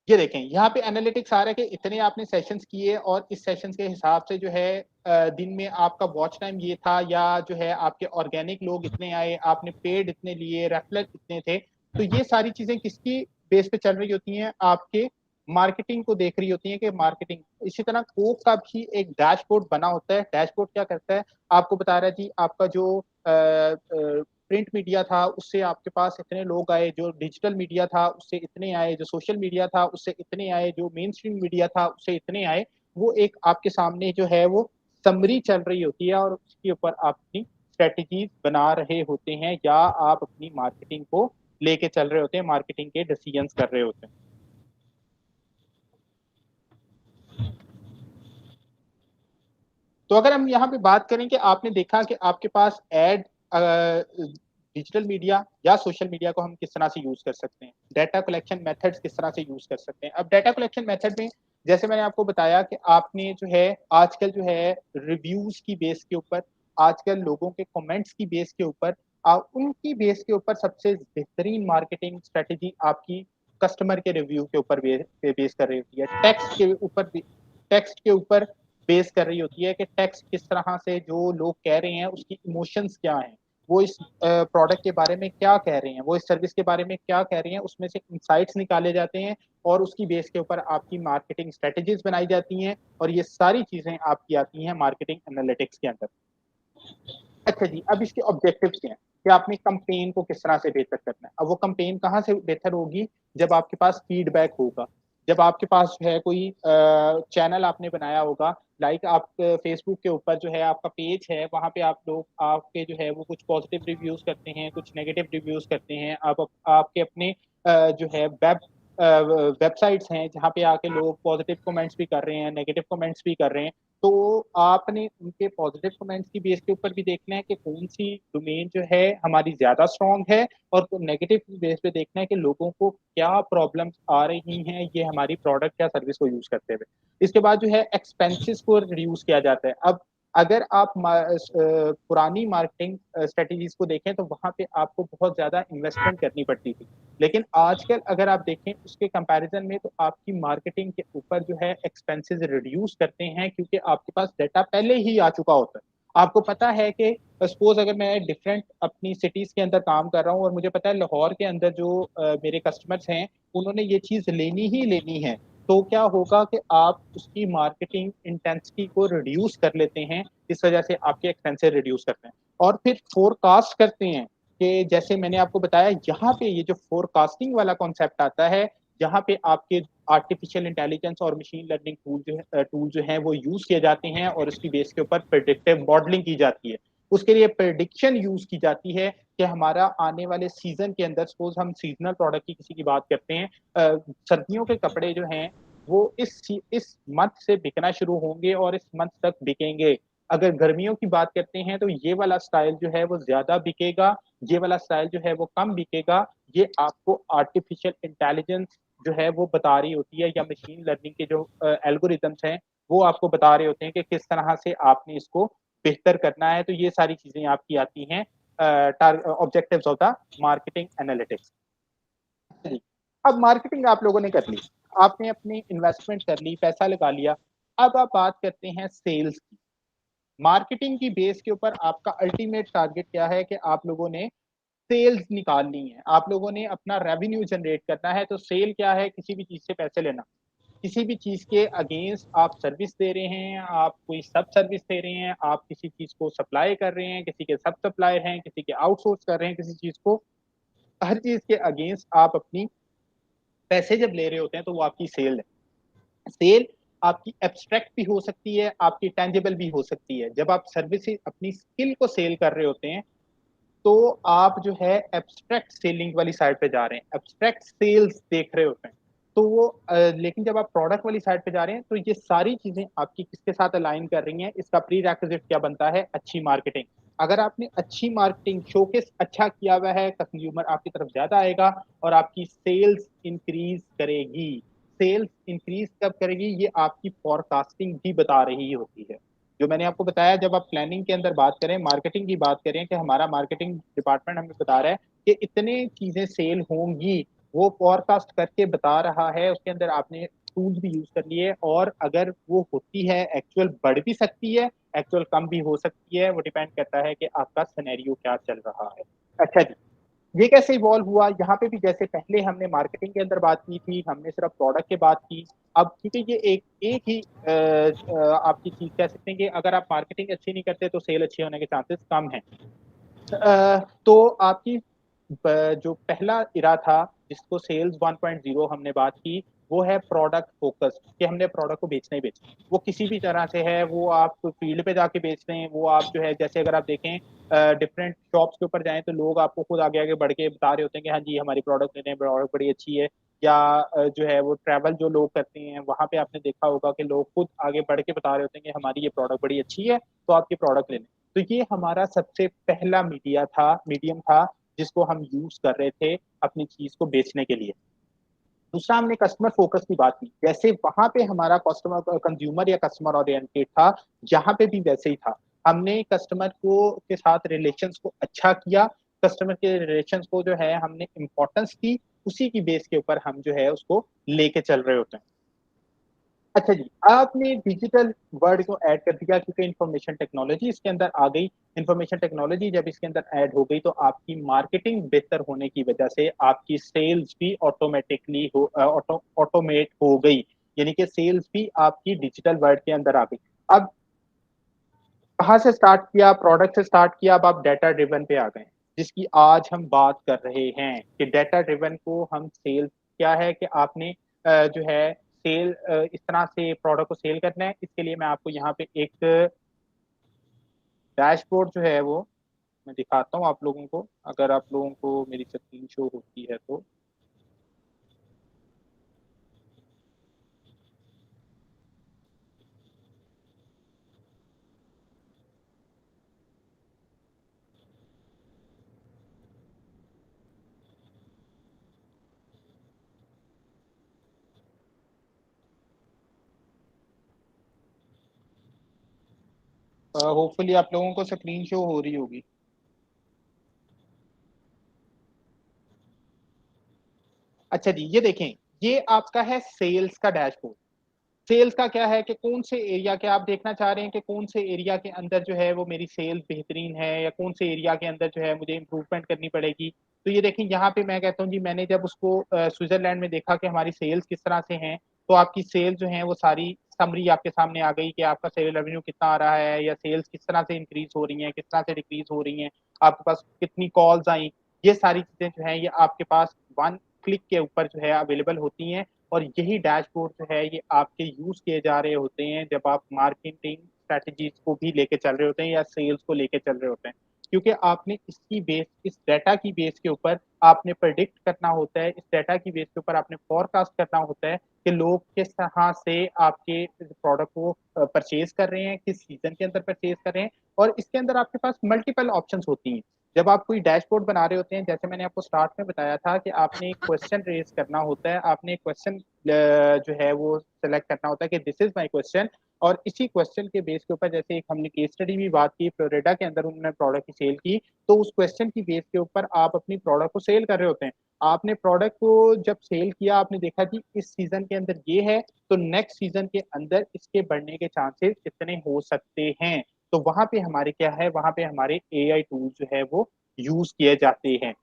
ये देखें, यहाँ पे एनालिटिक्स आ रहा है कि इतने आपने सेशंस किए और इस सेशंस के हिसाब से जो है दिन में आपका वॉच टाइम ये था या जो है आपके ऑर्गेनिक लोग इतने आए, आपने पेड इतने लिए, रेफरल इतने थे। तो ये सारी चीज़ें किसकी बेस पे चल रही होती हैं? आपके मार्केटिंग को देख रही होती हैं कि मार्केटिंग इसी तरह कोक का भी एक डैशबोर्ड बना होता है। डैशबोर्ड क्या करता है? आपको बता रहा है जी आपका जो प्रिंट मीडिया था उससे आपके पास इतने लोग आए, जो डिजिटल मीडिया था उससे इतने आए, जो सोशल मीडिया था उससे इतने आए, जो मेन स्ट्रीम मीडिया था उससे इतने आए। वो एक आपके सामने जो है वो समरी चल रही होती है और उसके ऊपर आप अपनी स्ट्रैटेजीज़ बना रहे होते हैं या आप अपनी मार्केटिंग को लेके चल रहे होते हैं, मार्केटिंग के डिसीजंस कर रहे होते हैं। तो अगर हम यहाँ पे बात करें कि आपने देखा कि आपके पास एड डिजिटल मीडिया या सोशल मीडिया को हम किस तरह से यूज़ कर सकते हैं। डाटा कलेक्शन मेथड्स किस तरह से यूज़ कर सकते हैं। अब डाटा कलेक्शन मेथड में जैसे मैंने आपको बताया कि आपने जो है आजकल जो है रिव्यूज़ की बेस के ऊपर, आजकल लोगों के कमेंट्स की बेस के ऊपर उनकी बेस के ऊपर सबसे बेहतरीन मार्केटिंग स्ट्रैटेजी आपकी कस्टमर के रिव्यू के ऊपर बेस कर रही होती है। टेक्स्ट के ऊपर बेस कर रही होती है कि टेक्स्ट किस तरह से जो लोग कह रहे हैं उसकी इमोशंस क्या हैं, वो इस प्रोडक्ट के बारे में क्या कह रहे हैं, वो इस सर्विस के बारे में क्या कह रहे हैं, उसमें से इंसाइट्स निकाले जाते हैं और उसकी बेस के ऊपर आपकी मार्केटिंग स्ट्रेटजीज बनाई जाती हैं और ये सारी चीजें आपकी आती हैं मार्केटिंग एनालिटिक्स के अंदर। अच्छा जी, अब इसके ऑब्जेक्टिव्स क्या हैं कि आपने कैंपेन को किस तरह से बेहतर करना है। अब वो कैंपेन कहाँ से बेहतर होगी, जब आपके पास फीडबैक होगा, जब आपके पास जो है कोई चैनल आपने बनाया होगा, लाइक आप फेसबुक के ऊपर जो है आपका पेज है, वहाँ पे आप लोग आपके जो है वो कुछ पॉजिटिव रिव्यूज करते हैं, कुछ नेगेटिव रिव्यूज करते हैं। आपके अपने जो है वेबसाइट्स हैं जहाँ पे आके लोग पॉजिटिव कमेंट्स भी कर रहे हैं, नेगेटिव कमेंट्स भी कर रहे हैं। तो आपने उनके पॉजिटिव कमेंट्स की बेस के ऊपर भी देखना है कि कौन सी डोमेन जो है हमारी ज्यादा स्ट्रांग है, और नेगेटिव बेस पे देखना है कि लोगों को क्या प्रॉब्लम्स आ रही हैं ये हमारी प्रोडक्ट या सर्विस को यूज करते हुए। इसके बाद जो है एक्सपेंसेस को रिड्यूस किया जाता है। अब अगर आप पुरानी मार्केटिंग स्ट्रेटजीज को देखें तो वहां पे आपको बहुत ज्यादा इन्वेस्टमेंट करनी पड़ती थी, लेकिन आजकल अगर आप देखें उसके कंपैरिजन में तो आपकी मार्केटिंग के ऊपर जो है एक्सपेंसेस रिड्यूस करते हैं, क्योंकि आपके पास डाटा पहले ही आ चुका होता है। आपको पता है कि सपोज अगर मैं डिफरेंट अपनी सिटीज के अंदर काम कर रहा हूँ और मुझे पता है लाहौर के अंदर जो मेरे कस्टमर्स हैं उन्होंने ये चीज लेनी ही लेनी है, तो क्या होगा कि आप उसकी मार्केटिंग इंटेंसिटी को रिड्यूस कर लेते हैं, इस वजह से आपके एक्सपेंसेस रिड्यूस करते हैं। और फिर फोरकास्ट करते हैं कि जैसे मैंने आपको बताया यहाँ पे ये जो फोरकास्टिंग वाला कॉन्सेप्ट आता है, जहाँ पे आपके आर्टिफिशियल इंटेलिजेंस और मशीन लर्निंग टूल जो है वो यूज किए जाते हैं और उसकी बेस के ऊपर प्रेडिक्टिव मॉडलिंग की जाती है। उसके लिए प्रेडिक्शन यूज की जाती है कि हमारा आने वाले सीजन के अंदर, सपोज हम सीजनल प्रोडक्ट की किसी की बात करते हैं, सर्दियों के कपड़े जो हैं वो इस मंथ से बिकना शुरू होंगे और इस मंथ तक बिकेंगे। अगर गर्मियों की बात करते हैं तो ये वाला स्टाइल जो है वो ज्यादा बिकेगा, ये वाला स्टाइल जो है वो कम बिकेगा। ये आपको आर्टिफिशियल इंटेलिजेंस जो है वो बता रही होती है, या मशीन लर्निंग के जो एल्गोरिदम्स हैं वो आपको बता रहे होते हैं कि किस तरह से आपने इसको बेहतर करना है। तो ये सारी चीजें आपकी आती हैं objectives of the marketing analytics. अब मार्केटिंग आप लोगों ने कर ली, आपने अपनी इन्वेस्टमेंट कर ली, पैसा लगा लिया। अब आप बात करते हैं सेल्स की। मार्केटिंग की बेस के ऊपर आपका अल्टीमेट टारगेट क्या है कि आप लोगों ने सेल्स निकालनी है, आप लोगों ने अपना रेवेन्यू जनरेट करना है। तो सेल क्या है, किसी भी चीज से पैसे लेना, किसी भी चीज के अगेंस्ट आप सर्विस दे रहे हैं, आप कोई सब सर्विस दे रहे हैं, आप किसी चीज को सप्लाई कर रहे हैं, किसी के सब सप्लायर हैं, किसी के आउटसोर्स कर रहे हैं किसी चीज को, हर चीज के अगेंस्ट आप अपनी पैसे जब ले रहे होते हैं तो वो आपकी सेल है। सेल आपकी एब्स्ट्रैक्ट भी हो सकती है, आपकी टेंजिबल भी हो सकती है। जब आप सर्विस अपनी स्किल को सेल कर रहे होते हैं तो आप जो है एब्स्ट्रैक्ट सेलिंग वाली साइड पे जा रहे हैं, एब्स्ट्रैक्ट सेल्स देख रहे होते हैं। तो वो लेकिन जब आप प्रोडक्ट वाली साइड पे जा रहे हैं तो ये सारी चीजें आपकी किसके साथ अलाइन कर रही हैं, इसका प्री रेक्विजिट क्या बनता है, अच्छी मार्केटिंग। अगर आपने अच्छी मार्केटिंग शोकेस अच्छा किया हुआ है, कंज्यूमर आपकी तरफ ज्यादा आएगा और आपकी सेल्स इंक्रीज करेगी। सेल्स इंक्रीज कब करेगी, ये आपकी फोरकास्टिंग भी बता रही होती है। जो मैंने आपको बताया, जब आप प्लानिंग के अंदर बात करें, मार्केटिंग की बात करें कि हमारा मार्केटिंग डिपार्टमेंट हमें बता रहा है कि इतने चीजें सेल होंगी, वो फोरकास्ट करके बता रहा है। उसके अंदर आपने टूल्स भी यूज कर लिए, और अगर वो होती है एक्चुअल बढ़ भी सकती है, एक्चुअल कम भी हो सकती है। वो डिपेंड करता है कि आपका सिनेरियो क्या चल रहा है। अच्छा जी, ये कैसे इवॉल्व हुआ, यहाँ पे भी जैसे पहले हमने मार्केटिंग के अंदर बात की थी, हमने सिर्फ प्रोडक्ट की बात की। अब क्योंकि ये एक ही आपकी चीज कह सकते हैं कि अगर आप मार्केटिंग अच्छी नहीं करते तो सेल अच्छी होने के चांसेस कम हैं। तो आपकी जो पहला इरा था जिसको सेल्स 1.0 हमने बात की, वो है प्रोडक्ट फोकस, कि हमने प्रोडक्ट को बेचना ही बेचना। वो किसी भी तरह से है, वो आप फील्ड पे जाके बेच रहे हैं, वो आप जो है जैसे अगर आप देखें डिफरेंट शॉप्स के ऊपर जाएं तो लोग आपको खुद आगे आगे बढ़ के बता रहे होते हैं कि हाँ जी हमारी प्रोडक्ट लेने प्रोडक्ट बड़ी अच्छी है। या जो है वो ट्रैवल जो लोग करते हैं वहां पे आपने देखा होगा कि लोग खुद आगे बढ़ के बता रहे होते हैं कि हमारी ये प्रोडक्ट बड़ी अच्छी है, तो आपकी प्रोडक्ट लेने। तो ये हमारा सबसे पहला मीडियम था जिसको हम यूज कर रहे थे अपनी चीज को बेचने के लिए। दूसरा हमने कस्टमर फोकस की बात की, जैसे वहां पे हमारा कस्टमर कंज्यूमर या कस्टमर ओरिएंटेड था, यहाँ पे भी वैसे ही था। हमने कस्टमर को के साथ रिलेशंस को अच्छा किया, कस्टमर के रिलेशंस को जो है हमने इंपॉर्टेंस दी, उसी की बेस के ऊपर हम जो है उसको लेके चल रहे होते हैं। अच्छा जी, आपने डिजिटल वर्ड को ऐड कर दिया क्योंकि इंफॉर्मेशन टेक्नोलॉजी इसके अंदर आ गई। इंफॉर्मेशन टेक्नोलॉजी जब इसके अंदर ऐड हो गई तो आपकी मार्केटिंग बेहतर होने की वजह से आपकी सेल्स भी ऑटोमेटिकली ऑटोमेट हो गई, यानी कि सेल्स भी आपकी डिजिटल वर्ड के अंदर आ गई। अब कहाँ से स्टार्ट किया, प्रोडक्ट से स्टार्ट किया, अब आप डाटा ड्रिवन पे आ गए, जिसकी आज हम बात कर रहे हैं कि डाटा ड्रिवन को हम सेल, क्या है कि आपने जो है सेल इस तरह से प्रोडक्ट को सेल करना है। इसके लिए मैं आपको यहाँ पे एक डैशबोर्ड जो है वो मैं दिखाता हूँ आप लोगों को, अगर आप लोगों को मेरी स्क्रीन शो होती है तो। होपफुली आप लोगों को स्क्रीन शो हो रही होगी। अच्छा जी, ये देखें, ये आपका है सेल्स का डैशबोर्ड। सेल्स का क्या है कि कौन से एरिया के आप देखना चाह रहे हैं कि कौन से एरिया के अंदर जो है वो मेरी सेल्स बेहतरीन है, या कौन से एरिया के अंदर जो है मुझे इम्प्रूवमेंट करनी पड़ेगी। तो ये देखें, यहाँ पे मैं कहता हूँ जी, मैंने जब उसको स्विट्जरलैंड में देखा कि हमारी सेल्स किस तरह से हैं, तो आपकी सेल्स जो है वो सारी समरी आपके सामने आ गई कि आपका सेल रेवेन्यू कितना आ रहा है, या सेल्स किस तरह से इंक्रीज हो रही हैं, किस तरह से डिक्रीज हो रही हैं, आपके पास कितनी कॉल्स आई। ये सारी चीजें जो है ये आपके पास वन क्लिक के ऊपर जो है अवेलेबल होती हैं। और यही डैशबोर्ड जो है ये आपके यूज किए जा रहे होते हैं जब आप मार्केटिंग स्ट्रेटजीज को भी लेके चल रहे होते हैं या सेल्स को लेके चल रहे होते हैं, क्योंकि आपने इसकी बेस, इस डाटा की बेस के ऊपर आपने प्रेडिक्ट करना होता है, इस डाटा की बेस के ऊपर आपने फोरकास्ट करना होता है कि लोग किस तरह से आपके प्रोडक्ट को परचेज कर रहे हैं, किस सीजन के अंदर परचेज कर रहे हैं। और इसके अंदर आपके पास मल्टीपल ऑप्शंस होती हैं। जब आप कोई डैशबोर्ड बना रहे होते हैं, जैसे मैंने आपको स्टार्ट में बताया था कि आपने एक क्वेश्चन रेज करना होता है, आपने एक क्वेश्चन जो है वो सेलेक्ट करना होता है कि दिस इज माय क्वेश्चन। और इसी क्वेश्चन के बेस के ऊपर, जैसे एक हमने केस स्टडी भी बात की, फ्लोरिडा के अंदर उन्होंने प्रोडक्ट की सेल की, तो उस क्वेश्चन की बेस के ऊपर आप अपनी प्रोडक्ट को सेल कर रहे होते हैं। आपने प्रोडक्ट को जब सेल किया, आपने देखा कि इस सीजन के अंदर ये है, तो नेक्स्ट सीजन के अंदर इसके बढ़ने के चांसेस कितने हो सकते हैं। तो वहां पे हमारे क्या है, वहां पे हमारे एआई टूल जो है वो यूज किए जाते हैं।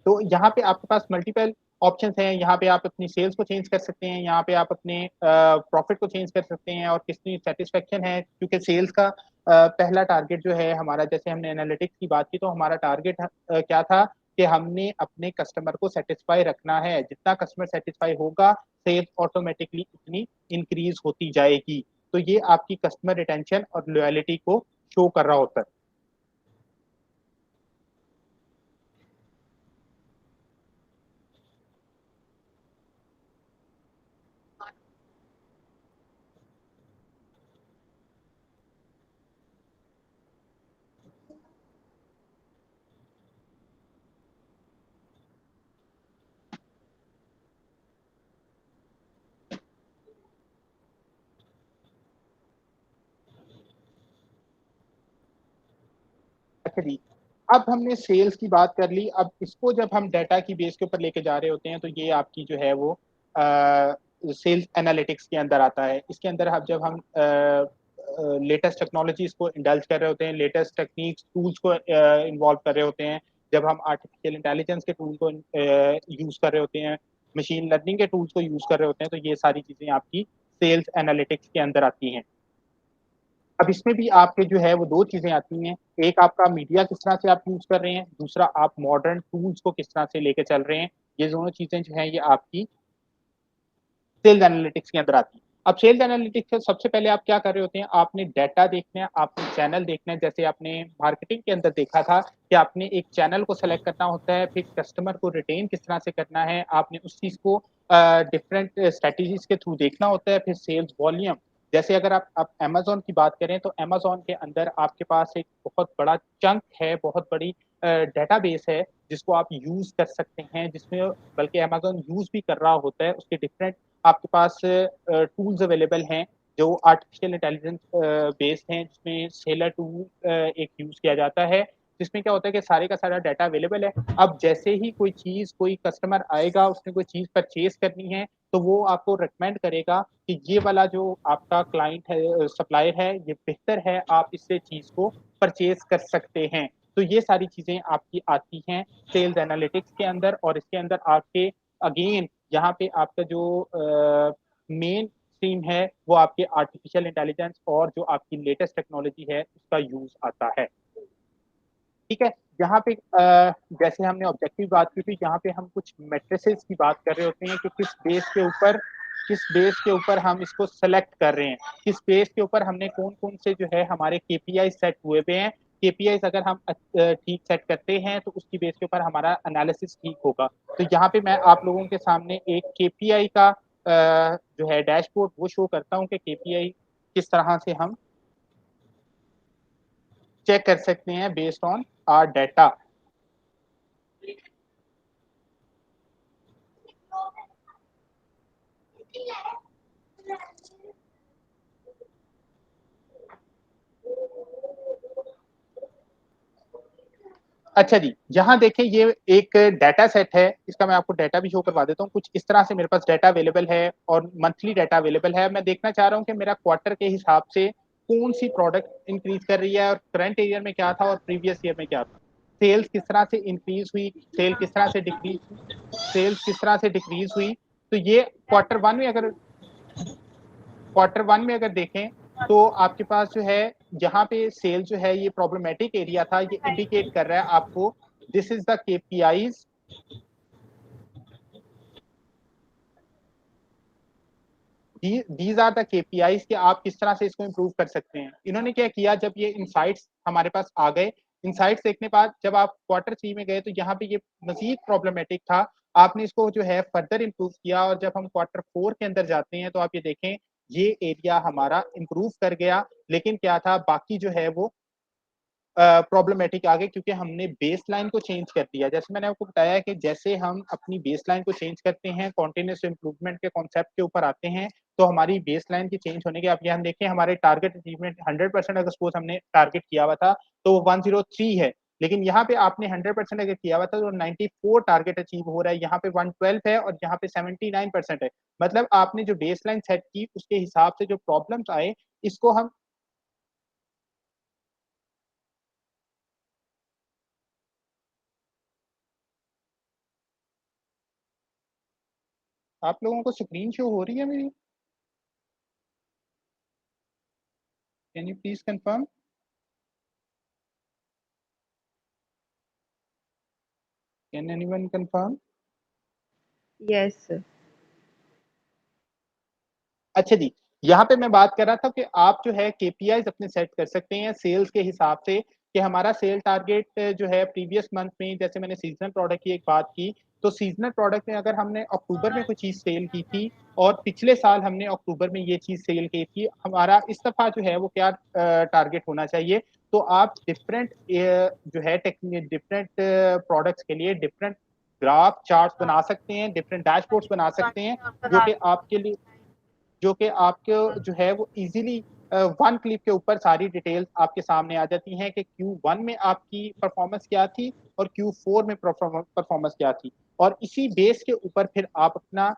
तो यहाँ पे आपके पास मल्टीपल ऑप्शंस हैं, यहाँ पे आप अपनी सेल्स को चेंज कर सकते हैं, यहाँ पे आप अपने प्रॉफिट को चेंज कर सकते हैं, और कितनी सेटिस्फेक्शन है, क्योंकि सेल्स का पहला टारगेट जो है हमारा, जैसे हमने एनालिटिक्स की बात की, तो हमारा टारगेट क्या था कि हमने अपने कस्टमर को सेटिस्फाई रखना है। जितना कस्टमर सेटिस्फाई होगा, सेल्स ऑटोमेटिकली इतनी इंक्रीज होती जाएगी। तो ये आपकी कस्टमर रिटेंशन और लॉयलिटी को शो कर रहा होता है। अच्छा जी, अब हमने सेल्स की बात कर ली। अब इसको जब हम डाटा की बेस के ऊपर लेके जा रहे होते हैं, तो ये आपकी जो है वो सेल्स एनालिटिक्स के अंदर आता है। इसके अंदर हम जब हम लेटेस्ट टेक्नोलॉजीज को इंडल्ज कर रहे होते हैं, लेटेस्ट टेक्निक्स टूल्स को इन्वॉल्व कर रहे होते हैं, जब हम आर्टिफिशियल इंटेलिजेंस के टूल को यूज कर रहे होते हैं, मशीन लर्निंग के टूल्स को यूज कर रहे होते हैं, तो ये सारी चीजें आपकी सेल्स एनालिटिक्स के अंदर आती हैं। अब इसमें भी आपके जो है वो दो चीजें आती हैं, एक आपका मीडिया किस तरह से आप यूज कर रहे हैं, दूसरा आप मॉडर्न टूल्स को किस तरह से लेकर चल रहे हैं। ये दोनों चीजें जो हैं ये आपकी सेल्स एनालिटिक्स के अंदर आती है। अब सेल्स एनालिटिक्स से सबसे पहले आप क्या कर रहे होते हैं, आपने डाटा देखना है, आपने चैनल देखना है। जैसे आपने मार्केटिंग के अंदर देखा था कि आपने एक चैनल को सेलेक्ट करना होता है, फिर कस्टमर को रिटेन किस तरह से करना है, आपने उस चीज को डिफरेंट स्ट्रेटेजीज के थ्रू देखना होता है। फिर सेल्स वॉल्यूम, जैसे अगर आप अमेजोन की बात करें, तो अमेजोन के अंदर आपके पास एक बहुत बड़ा चंक है, बहुत बड़ी डेटाबेस है, जिसको आप यूज कर सकते हैं, जिसमें बल्कि अमेजोन यूज भी कर रहा होता है। उसके डिफरेंट आपके पास टूल्स अवेलेबल हैं जो आर्टिफिशियल इंटेलिजेंस बेस्ड हैं, जिसमें सेलर टूल एक यूज किया जाता है, जिसमें क्या होता है कि सारे का सारा डाटा अवेलेबल है। अब जैसे ही कोई चीज, कोई कस्टमर आएगा, उसने कोई चीज परचेज करनी है, तो वो आपको रिकमेंड करेगा कि ये वाला जो आपका क्लाइंट है, सप्लायर है, ये बेहतर है, आप इससे चीज को परचेज कर सकते हैं। तो ये सारी चीजें आपकी आती हैं सेल्स एनालिटिक्स के अंदर। और इसके अंदर आपके अगेन यहाँ पे आपका जो मेन स्ट्रीम है वो आपके आर्टिफिशियल इंटेलिजेंस और जो आपकी लेटेस्ट टेक्नोलॉजी है उसका यूज आता है। ठीक है, यहाँ पे जैसे हमने ऑब्जेक्टिव बात की थी, यहाँ पे हम कुछ मैट्रिसेस की बात कर रहे होते हैं कि किस बेस के ऊपर हम इसको सेलेक्ट कर रहे हैं, किस बेस के ऊपर हमने कौन कौन से जो है हमारे केपीआई सेट हुए हुए हैं। केपीआई अगर हम ठीक सेट करते हैं तो उसकी बेस के ऊपर हमारा एनालिसिस ठीक होगा। तो यहाँ पे मैं आप लोगों के सामने एक केपीआई का जो है डैशबोर्ड वो शो करता हूँ कि केपीआई किस तरह से हम चेक कर सकते हैं बेस्ड ऑन आर डाटा। अच्छा जी, यहाँ देखें ये एक डाटा सेट है, इसका मैं आपको डाटा भी शो करवा देता हूँ। कुछ इस तरह से मेरे पास डाटा अवेलेबल है और मंथली डाटा अवेलेबल है। मैं देखना चाह रहा हूँ कि मेरा क्वार्टर के हिसाब से कौन सी प्रोडक्ट इंक्रीज कर रही है और करंट ईयर में क्या था और प्रीवियस ईयर में क्या था। सेल्स किस तरह से इंक्रीज हुई, सेल्स किस तरह से डिक्रीज हुई। तो ये क्वार्टर वन में अगर देखें तो आपके पास जो है यहाँ पे सेल जो है ये प्रॉब्लमेटिक एरिया था, ये इंडिकेट कर रहा है आपको this is the KPIs these are the KPIs कि आप किस तरह से इसको इंप्रूव कर सकते हैं। इन्होंने क्या किया, जब ये इनसाइट्स हमारे पास आ गए, इनसाइट्स देखने बाद जब आप क्वार्टर 3 में गए तो यहाँ पे ये मजीद प्रॉब्लमेटिक था, आपने इसको जो है फर्दर इंप्रूव किया और जब हम क्वार्टर 4 के अंदर जाते हैं तो आप ये देखें ये एरिया हमारा इंप्रूव कर गया। लेकिन क्या था, बाकी जो है वो प्रॉब्लमेटिक आ गए क्योंकि हमने बेस लाइन को चेंज कर दिया। जैसे मैंने आपको बताया कि जैसे हम अपनी बेस लाइन को चेंज करते हैं, कॉन्टिन्यूस इंप्रूवमेंट के कॉन्सेप्ट के ऊपर आते हैं, तो हमारी बेस लाइन की चेंज होने के आप यहाँ देखें हमारे टारगेट अचीवमेंट 100% अगर सपोज हमने टारगेट किया हुआ था तो 103 है, लेकिन यहाँ पे आपने 100% अगर किया हुआ था तो 94 टारगेट अचीव हो रहा है, यहाँ पे 112 है और यहाँ पे 79% है। मतलब आपने जो बेस लाइन सेट की उसके हिसाब से जो प्रॉब्लम्स आए इसको हम आप लोगों को स्क्रीन शो हो रही है मेरी? Can you please confirm? Can anyone confirm? Yes, sir. अच्छा जी, यहाँ पे मैं बात कर रहा था कि आप जो है केपीआईज अपने सेट कर सकते हैं सेल्स के हिसाब से कि हमारा सेल टारगेट जो है प्रीवियस मंथ में, जैसे मैंने सीजनल प्रोडक्ट की एक बात की, तो सीजनल प्रोडक्ट में अगर हमने अक्टूबर में कोई चीज सेल की थी और पिछले साल हमने अक्टूबर में ये चीज सेल की थी, हमारा इस दफा जो है वो क्या टारगेट होना चाहिए। तो आप डिफरेंट जो है डिफरेंट प्रोडक्ट्स के लिए डिफरेंट ग्राफ चार्ट्स बना सकते हैं, डिफरेंट डैशबोर्ड्स बना सकते हैं जो कि आपके जो है वो इजीली वन क्लिक के ऊपर सारी डिटेल्स आपके सामने आ जाती हैं कि Q1 में आपकी परफॉर्मेंस क्या थी और Q4 में परफॉर्मेंस क्या थी, और इसी बेस के ऊपर फिर आप अपना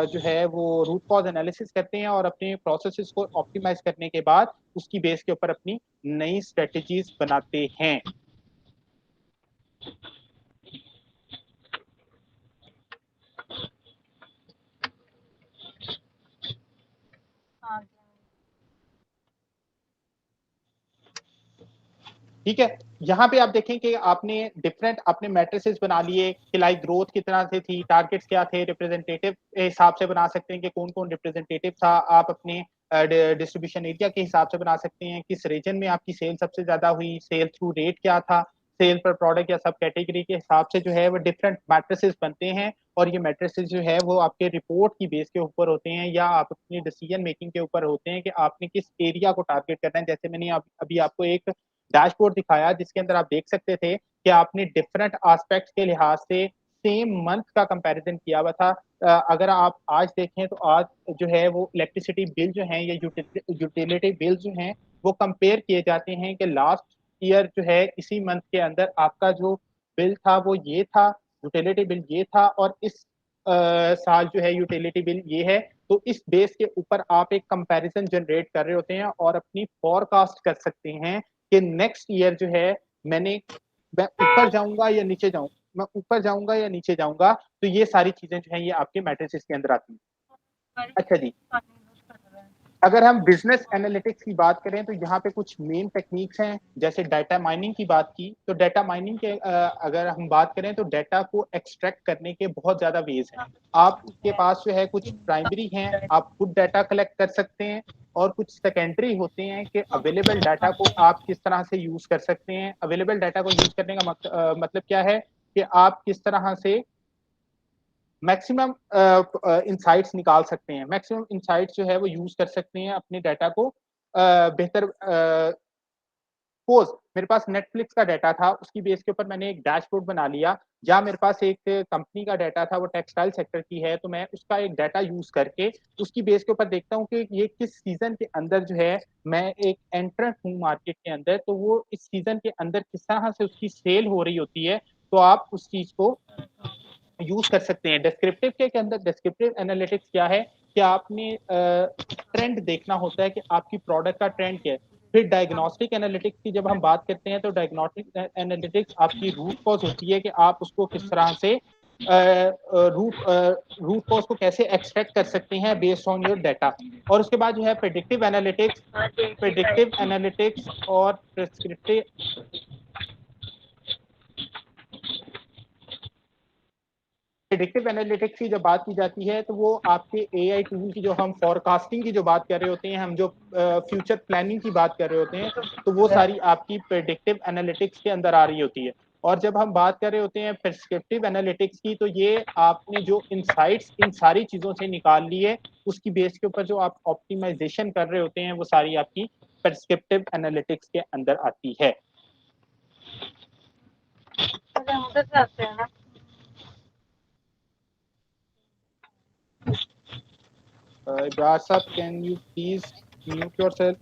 जो है वो रूट कॉज एनालिसिस करते हैं और अपने प्रोसेसेस को ऑप्टिमाइज करने के बाद उसकी बेस के ऊपर अपनी नई स्ट्रेटजीज बनाते हैं। ठीक है, यहाँ पे आप देखें कि आपने डिफरेंट अपने मैट्रिसेस बना लिए कि लाइक ग्रोथ कितना से थी, टारगेट्स क्या थे, रिप्रेजेंटेटिव हिसाब से बना सकते हैं कि कौन कौन रिप्रेजेंटेटिव था, आप अपने डिस्ट्रीब्यूशन एरिया के हिसाब से बना सकते हैं, किस रीजन में आपकी सेल सबसे ज्यादा हुई, सेल थ्रू रेट क्या था, सेल पर प्रोडक्ट या सब कैटेगरी के हिसाब से जो है वो डिफरेंट मैट्रिसेस बनते हैं और ये मैट्रिसेस जो है वो आपके रिपोर्ट की बेस के ऊपर होते हैं या आप अपनी डिसीजन मेकिंग के ऊपर होते हैं कि आपने किस एरिया को टारगेट करना है। जैसे मैंने अभी आपको एक डैशबोर्ड दिखाया जिसके अंदर आप देख सकते थे कि आपने डिफरेंट एस्पेक्ट्स के लिहाज से सेम मंथ का कंपैरिजन किया हुआ था। अगर आप आज देखें तो आज जो है वो इलेक्ट्रिसिटी बिल जो है या यूटिलिटी बिल जो हैं वो कंपेयर किए जाते हैं कि लास्ट ईयर जो है इसी मंथ के अंदर आपका जो बिल था वो ये था, यूटिलिटी बिल ये था, और इस साल जो है यूटिलिटी बिल ये है। तो इस बेस के ऊपर आप एक कंपैरिजन जनरेट कर रहे होते हैं और अपनी फोरकास्ट कर सकते हैं कि नेक्स्ट ईयर जो है मैं ऊपर जाऊंगा या नीचे जाऊंगा, मैं ऊपर जाऊंगा या नीचे जाऊंगा। तो ये सारी चीजें जो है ये आपके मैट्रिसेस के अंदर आती हैं। अच्छा जी, अगर हम बिजनेस एनालिटिक्स की बात करें तो यहाँ पे कुछ मेन टेक्निक्स हैं, जैसे डाटा माइनिंग की बात की तो डाटा माइनिंग के अगर हम बात करें तो डाटा को एक्सट्रैक्ट करने के बहुत ज्यादा वेज हैं। आपके पास जो है कुछ प्राइमरी हैं, आप खुद डाटा कलेक्ट कर सकते हैं, और कुछ सेकेंडरी होते हैं कि अवेलेबल डाटा को आप किस तरह से यूज कर सकते हैं। अवेलेबल डाटा को यूज करने का मतलब क्या है कि आप किस तरह से मैक्सिमम इंसाइट्स निकाल सकते हैं, मैक्सिमम इंसाइट्स जो है वो यूज कर सकते हैं अपने डाटा को बेहतर। सपोज मेरे पास नेटफ्लिक्स का डाटा था, उसकी बेस के ऊपर मैंने एक डैशबोर्ड बना लिया, या मेरे पास एक कंपनी का डाटा था वो टेक्सटाइल सेक्टर की है, तो मैं उसका एक डाटा यूज करके उसकी बेस के ऊपर देखता हूँ कि ये किस सीजन के अंदर जो है, मैं एक एंट्रेंट हूँ मार्केट के अंदर, तो वो इस सीजन के अंदर किस तरह से उसकी सेल हो रही होती है, तो आप उस चीज को यूज कर सकते हैं। डिस्क्रिप्टिव के अंदर डिस्क्रिप्टिव एनालिटिक्स क्या है कि आपने ट्रेंड देखना होता है कि आपकी प्रोडक्ट का ट्रेंड क्या है। फिर डायग्नोस्टिक एनालिटिक्स की जब हम बात करते हैं तो डायग्नोस्टिक एनालिटिक्स आपकी रूट कॉज होती है कि आप उसको किस तरह से रूट कॉज को कैसे एक्सट्रैक्ट कर सकते हैं बेस्ड ऑन योर डाटा। और उसके बाद जो है प्रेडिक्टिव एनालिटिक्स और प्रिस्क्रिप्टिव प्रेडिक्टिव एनालिटिक्स की जब बात की जाती है तो वो आपके एआई टूल की, जो हम फॉरकास्टिंग की जो बात कर रहे होते हैं, हम जो फ्यूचर प्लानिंग की बात कर रहे होते हैं, तो वो सारी आपकी प्रेडिक्टिव एनालिटिक्स के अंदर आ रही होती है। और जब हम बात कर रहे होते हैं प्रिस्क्रिप्टिव एनालिटिक्स की, तो ये आपने जो इनसाइट्स इन सारी चीजों से निकाल ली है, उसकी बेस के ऊपर जो आप ऑप्टिमाइजेशन कर रहे होते हैं, वो सारी आपकी प्रिस्क्रिप्टिव एनालिटिक्स के अंदर आती है। Ibrahim sir, can you please mute yourself?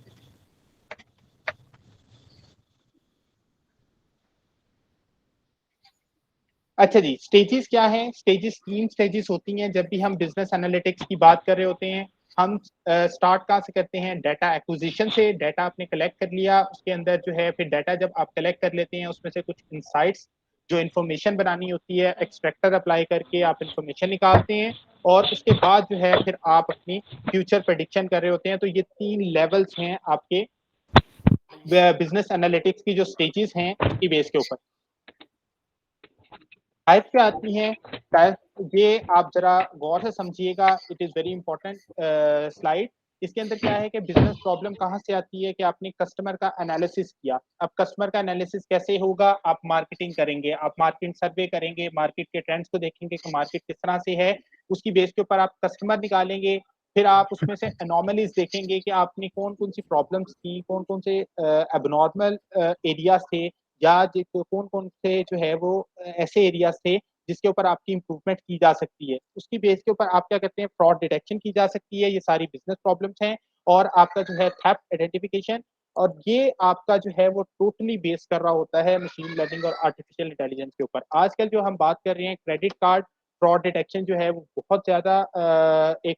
अच्छा जी, स्टेजेस क्या हैं? स्टेजेस 3 स्टेजेस होती हैं जब भी हम बिजनेस एनालिटिक्स की बात कर रहे होते हैं। हम स्टार्ट कहाँ से करते हैं? डाटा एक्विजिशन से। डाटा आपने कलेक्ट कर लिया, उसके अंदर जो है फिर डाटा जब आप कलेक्ट कर लेते हैं उसमें से कुछ इनसाइट्स जो इन्फॉर्मेशन बनानी होती है, एक्सट्रैक्टर अप्लाई करके आप इन्फॉर्मेशन निकालते हैं, और उसके बाद जो है फिर आप अपनी फ्यूचर प्रेडिक्शन कर रहे होते हैं। तो ये 3 लेवल्स हैं आपके बिजनेस एनालिटिक्स की जो स्टेजेस हैं उसकी बेस के ऊपर। टाइप क्या आती हैं? टाइप ये आप जरा गौर से समझिएगा, it is very important slide. इसके अंदर क्या है कि बिजनेस प्रॉब्लम कहाँ से आती है कि आपने कस्टमर का एनालिसिस किया। अब कस्टमर का एनालिसिस कैसे होगा? आप मार्केटिंग करेंगे, आप मार्केट सर्वे करेंगे, मार्केट के ट्रेंड्स को देखेंगे कि मार्केट किस तरह से है, उसकी बेस के ऊपर आप कस्टमर निकालेंगे। फिर आप उसमें से एनोमलीज देखेंगे कि आपने कौन कौन सी प्रॉब्लम्स की, कौन कौन से एबनॉर्मल एरियाज थे, या कौन कौन से जो है वो ऐसे एरियाज थे जिसके ऊपर आपकी इंप्रूवमेंट की जा सकती है। उसकी बेस के ऊपर आप क्या करते हैं? फ्रॉड डिटेक्शन की जा सकती है। ये सारी बिजनेस प्रॉब्लम्स हैं। और आपका जो है थेफ्ट आइडेंटिफिकेशन, और ये आपका जो है वो टोटली बेस कर रहा होता है मशीन लर्निंग और आर्टिफिशियल इंटेलिजेंस के ऊपर। आजकल जो हम बात कर रहे हैं क्रेडिट कार्ड फ्रॉड डिटेक्शन जो है वो बहुत ज्यादा एक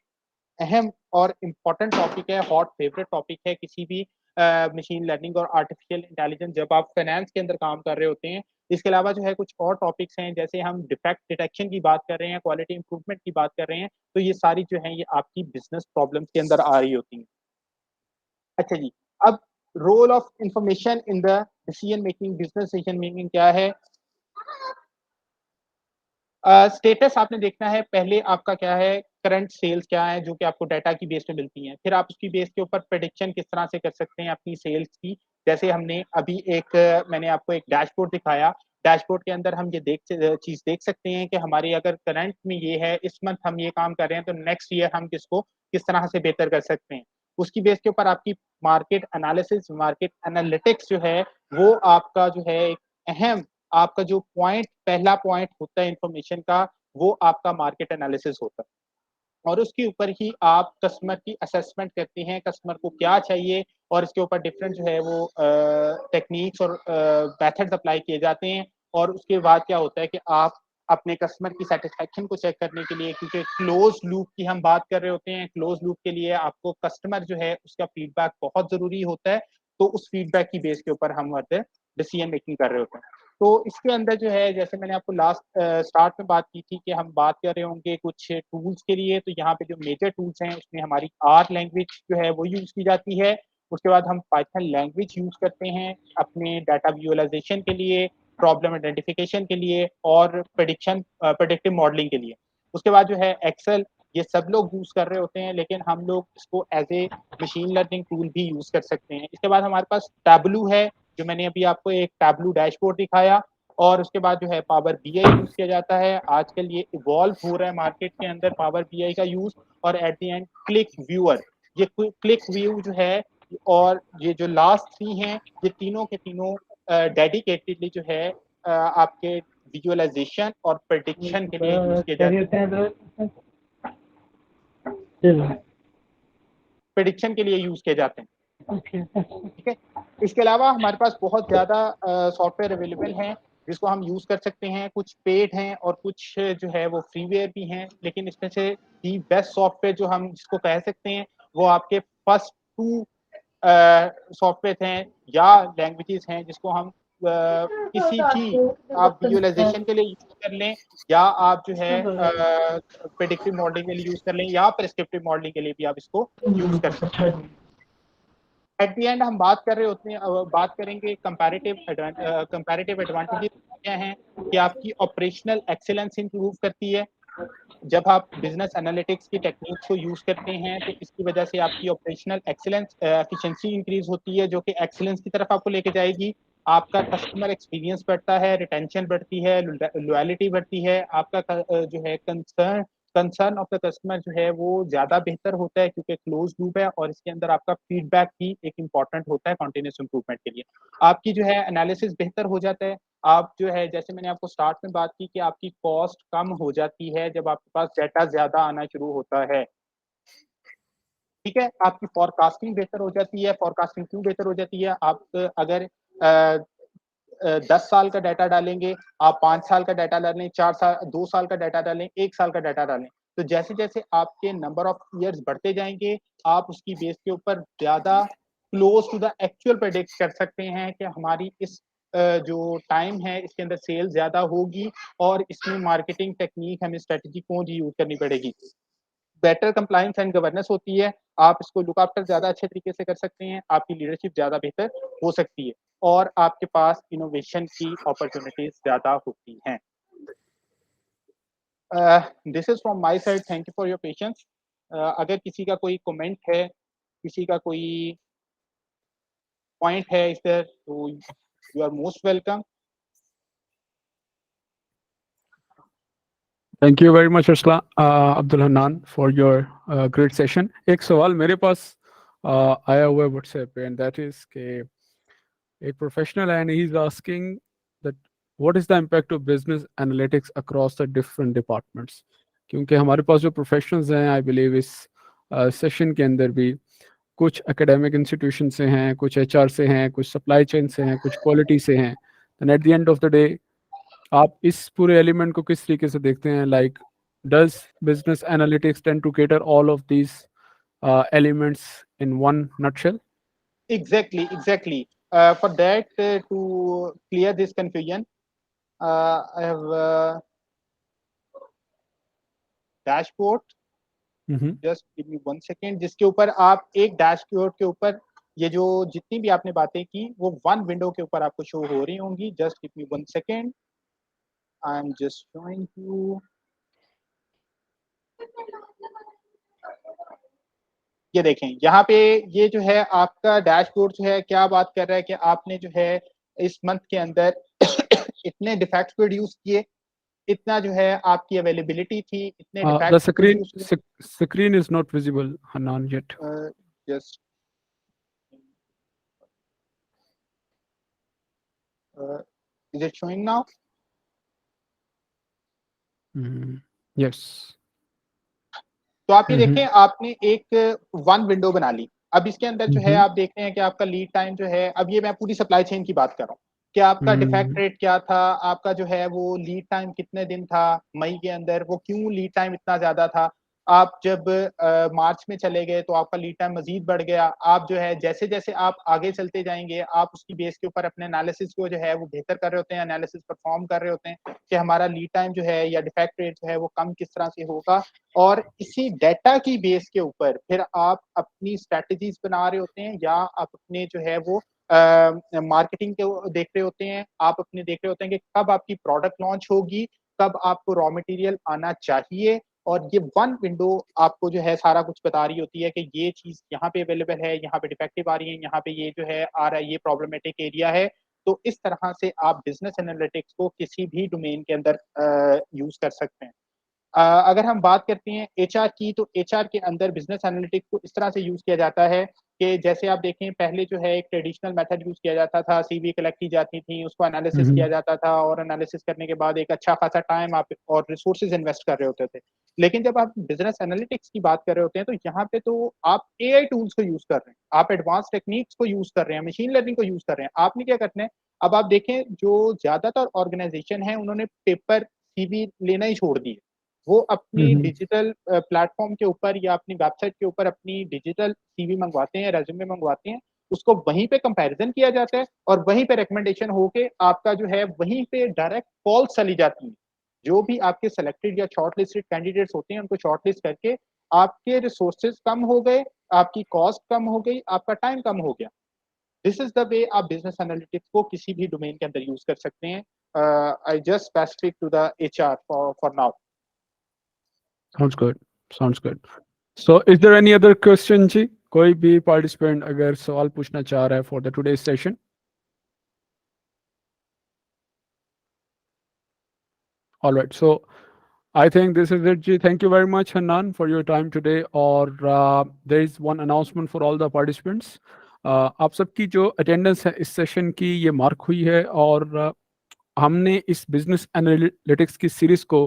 अहम और इम्पोर्टेंट टॉपिक है, हॉट फेवरेट टॉपिक है किसी भी मशीन लर्निंग और आर्टिफिशियल इंटेलिजेंस जब आप फाइनेंस के अंदर काम कर रहे होते हैं। इसके अलावा जो है कुछ और टॉपिक्स हैं, जैसे हम डिफेक्ट डिटेक्शन की बात कर रहे हैं, क्वालिटी इंप्रूवमेंट की बात कर रहे हैं, तो ये सारी जो है ये आपकी बिजनेस प्रॉब्लम्स के अंदर आ रही होती हैं। अच्छा जी, अब role of information in the decision making, business decision making क्या है? स्टेटस आपने देखना है, पहले आपका क्या है, करंट सेल्स क्या है जो कि आपको डाटा की बेस पे मिलती हैं। फिर आप उसकी बेस के ऊपर प्रेडिक्शन किस तरह से कर सकते हैं अपनी सेल्स की। जैसे हमने अभी मैंने आपको एक डैशबोर्ड दिखाया। डैशबोर्ड के अंदर हम ये चीज देख सकते हैं कि हमारी अगर करंट में ये है, इस मंथ हम ये काम कर रहे हैं, तो नेक्स्ट ईयर हम किसको किस तरह से बेहतर कर सकते हैं। उसकी बेस के ऊपर आपकी मार्केट एनालिसिस, मार्केट एनालिटिक्स जो है वो आपका जो है एक अहम, आपका जो पॉइंट, पहला पॉइंट होता है इंफॉर्मेशन का, वो आपका मार्केट एनालिसिस होता है। और उसके ऊपर ही आप कस्टमर की असेसमेंट करते हैं, कस्टमर को क्या चाहिए, और इसके ऊपर डिफरेंट जो है वो टेक्निक्स और मेथड्स अप्लाई किए जाते हैं। और उसके बाद क्या होता है कि आप अपने कस्टमर की सेटिस्फेक्शन को चेक करने के लिए, क्योंकि क्लोज लूप की हम बात कर रहे होते हैं, क्लोज लूप के लिए आपको कस्टमर जो है उसका फीडबैक बहुत जरूरी होता है। तो उस फीडबैक की बेस के ऊपर हम डिसीजन मेकिंग कर रहे होते हैं। तो इसके अंदर जो है, जैसे मैंने आपको लास्ट स्टार्ट में बात की थी कि हम बात कर रहे होंगे कुछ टूल्स के लिए, तो यहाँ पे जो मेजर टूल्स हैं उसमें हमारी आर लैंग्वेज जो है वो यूज़ की जाती है। उसके बाद हम पाइथन लैंग्वेज यूज़ करते हैं अपने डाटा विजुअलाइजेशन के लिए, प्रॉब्लम आइडेंटिफिकेशन के लिए और प्रेडिक्टिव मॉडलिंग के लिए। उसके बाद जो है एक्सेल, ये सब लोग यूज़ कर रहे होते हैं, लेकिन हम लोग इसको as a machine learning tool भी यूज़ कर सकते हैं। इसके बाद हमारे पास टैबलू है, जो मैंने अभी आपको एक टैबलू डैशबोर्ड दिखाया, और उसके बाद जो है पावर बीआई यूज़ किया जाता है। आजकल ये इवॉल्व हो रहा है मार्केट के अंदर पावर बीआई का यूज़। और at the end click viewer, ये क्लिक व्यू जो है, और ये जो लास्ट 3 हैं, ये तीनों के तीनों डेडिकेटेडली जो है आपके विजुअलाइजेशन और प्रेडिक्शन के लिए यूज़ किए जाते हैं। प्रेडिक्शन के लिए यूज़ किए जाते हैं। ठीक है। इसके अलावा हमारे पास बहुत ज़्यादा सॉफ्टवेयर अवेलेबल हैं जिसको हम यूज़ कर सकते हैं। कुछ पेड हैं और कुछ जो है वो फ्रीवेयर भी हैं, लेकिन इसमें से दी बेस्ट सॉफ्टवेयर जो हम जिसको कह सकते हैं वो आपके फर्स्ट 2 सॉफ्टवेयर हैं या लैंग्वेजेस हैं जिसको हम किसी भी आप विजुअलाइजेशन के लिए यूज़ कर लें, या आप जो है प्रेडिक्टिव मॉडलिंग के लिए यूज़ कर लें, या प्रिस्क्रिप्टिव मॉडलिंग के लिए भी आप इसको यूज़ कर सकते हैं। एट द एंड हम बात कर रहे होते हैं, बात करेंगे कंपैरेटिव एडवांटेजेस क्या हैं कि आपकी ऑपरेशनल एक्सीलेंस इंप्रूव करती है। जब आप बिजनेस एनालिटिक्स की टेक्निक्स को यूज करते हैं तो इसकी वजह से आपकी ऑपरेशनल एक्सीलेंस एफिशिएंसी इंक्रीज होती है, जो कि एक्सीलेंस की तरफ आपको लेके जाएगी। आपका कस्टमर एक्सपीरियंस बढ़ता है, रिटेंशन बढ़ती है, लॉयलिटी बढ़ती है, आपका जो है कंसर्न ऑफ द कस्टमर जो है वो ज़्यादा बेहतर होता है, क्योंकि क्लोज लूप है और इसके अंदर आपका फीडबैक भी एक इम्पॉर्टेंट होता है कंटिन्यूस इंप्रूवमेंट के लिए। आपकी जो है एनालिसिस बेहतर हो जाता है। आप जो है, जैसे मैंने आपको स्टार्ट में बात की कि आपकी कॉस्ट कम हो जाती है जब आपके पास डाटा ज़्यादा आना शुरू होता है। ठीक है। आपकी फोरकास्टिंग बेहतर हो जाती है। फोरकास्टिंग क्यों बेहतर हो जाती है? आप अगर 10 साल का डाटा डालेंगे, आप 5 साल का डाटा डालें, 4 साल 2 साल का डाटा डालें, 1 साल का डाटा डालें, तो जैसे-जैसे आपके नंबर ऑफ ईयर्स बढ़ते जाएँगे, आप उसकी बेस के ऊपर ज़्यादा close to the actual predict कर सकते हैं कि हमारी इस जो टाइम है इसके अंदर सेल ज़्यादा होगी और इसमें मार्केटिंग टेक्नीक हमें स्ट्रेटजी कौन सी यूज़ करनी पड़ेगी। बेटर कंप्लायंस एंड गवर्नेंस होती है, आप इसको लुक आफ्टर ज़्यादा अच्छे तरीके से कर सकते हैं, आपकी लीडरशिप ज़्यादा बेहतर हो सकती है और आपके पास इनोवेशन की अपॉर्चुनिटीज़ ज़्यादा होती हैं। This is from my side, thank you for your patience. अगर किसी का कोई कमेंट है, किसी का कोई पॉइंट है इस पर, तो you are most welcome. Thank you very much Abdul Hannan for your great session. एक सवाल मेरे पास आया हुआ है व्हाट्सएप पे, एंड दैट इज के एक professional and he is asking that what is the impact of business analytics across the different departments. क्योंकि हमारे पास जो प्रोफेशनल्स हैं, आई बिलीव इस सेशन के अंदर भी कुछ एकेडमिक इंस्टीट्यूशन से हैं, कुछ एचआर से हैं, कुछ सप्लाई चेन से हैं, कुछ क्वालिटी से हैं। And at the end of the day आप इस पूरे एलिमेंट को किस तरीके से देखते हैं? Like does business analytics tend to cater all of these elements in one nutshell? Exactly. For that, to clear this confusion, I have dashboard. Just give me 1 second, जिसके ऊपर आप एक डैशबोर्ड के ऊपर ये जो जितनी भी आपने बातें की वो वन विंडो के ऊपर आपको शो हो रही होंगी। Just give me 1 second, I am just showing you. ये देखें, यहाँ पे ये जो है आपका डैशबोर्ड जो है क्या बात कर रहा है कि आपने जो है इस मंथ के अंदर इतने डिफेक्ट्स प्रोड्यूस किए, इतना जो है आपकी अवेलेबिलिटी थी, इतने The defects screen is not visible, Hanan, yet. Just is it showing now? Yes. तो आप ये देखें, आपने एक वन विंडो बना ली। अब इसके अंदर जो है आप देख रहे हैं कि आपका लीड टाइम जो है, अब ये मैं पूरी सप्लाई चेन की बात कर रहा हूँ कि आपका डिफेक्ट रेट क्या था, आपका जो है वो लीड टाइम कितने दिन था मई के अंदर, वो क्यों लीड टाइम इतना ज्यादा था, आप जब मार्च में चले गए तो आपका लीड टाइम मजीद बढ़ गया। आप जो है जैसे जैसे आप आगे चलते जाएंगे, आप उसकी बेस के ऊपर अपने एनालिसिस को जो है वो बेहतर कर रहे होते हैं, एनालिसिस परफॉर्म कर रहे होते हैं कि हमारा लीड टाइम जो है या डिफेक्ट रेट जो है वो कम किस तरह से होगा, और इसी डाटा की बेस के ऊपर फिर आप अपनी स्ट्रेटजीज बना रहे होते हैं, या आप अपने जो है वो मार्केटिंग के देख रहे होते हैं, आप अपने देख रहे होते हैं कि कब आपकी प्रोडक्ट लॉन्च होगी, कब आपको रॉ मटेरियल आना चाहिए, और ये वन विंडो आपको जो है सारा कुछ बता रही होती है कि ये चीज यहाँ पे अवेलेबल है, यहाँ पे डिफेक्टिव आ रही है, यहाँ पे ये जो है आ रहा है, ये प्रॉब्लमेटिक एरिया है। तो इस तरह से आप बिजनेस एनालिटिक्स को किसी भी डोमेन के अंदर यूज कर सकते हैं। अगर हम बात करते हैं एचआर की, तो एचआर के अंदर बिजनेस एनालिटिक्स को इस तरह से यूज किया जाता है कि जैसे आप देखें, पहले जो है एक ट्रेडिशनल मेथड यूज किया जाता था, सीवी कलेक्ट की जाती थी, उसको एनालिसिस किया जाता था, और एनालिसिस करने के बाद एक अच्छा खासा टाइम आप और रिसोर्सेज इन्वेस्ट कर रहे होते थे। लेकिन जब आप बिजनेस एनालिटिक्स की बात कर रहे होते हैं, तो यहाँ पे तो आप एआई टूल्स को यूज कर रहे हैं, आप एडवांस टेक्निक्स को यूज कर रहे हैं, मशीन लर्निंग को यूज कर रहे हैं। आपने क्या करना है, अब आप देखें जो ज्यादातर ऑर्गेनाइजेशन है उन्होंने पेपर सीवी लेना ही छोड़ दिए, वो अपनी डिजिटल प्लेटफॉर्म के ऊपर या अपनी वेबसाइट के ऊपर अपनी डिजिटल सीवी मंगवाते हैं, रेज्यूमे मंगवाते हैं, उसको वहीं पे कंपैरिजन किया जाता है, और वहीं पे रिकमेंडेशन होके आपका जो है वहीं पे डायरेक्ट कॉल्स चली जाती है। जो भी आपके सेलेक्टेड या शॉर्ट लिस्टेड कैंडिडेट्स होते हैं उनको शॉर्ट लिस्ट करके आपके रिसोर्सेज कम हो गए, आपकी कॉस्ट कम हो गई, आपका टाइम कम हो गया। दिस इज द वे आप बिजनेस एनालिटिक्स को किसी भी डोमेन के अंदर यूज कर सकते हैं। I just specific to the HR for now. Sounds good. Sounds good. So, is there any other question, जी? कोई भी participant अगर सवाल पूछना चाह रहा है for the today's session? All right. So, I think this is it, ji. Thank you very much, Hanan, for your time today. और there is one announcement for all the participants. आप सबकी जो attendance है इस session की ये mark हुई है, और हमने इस business analytics की series को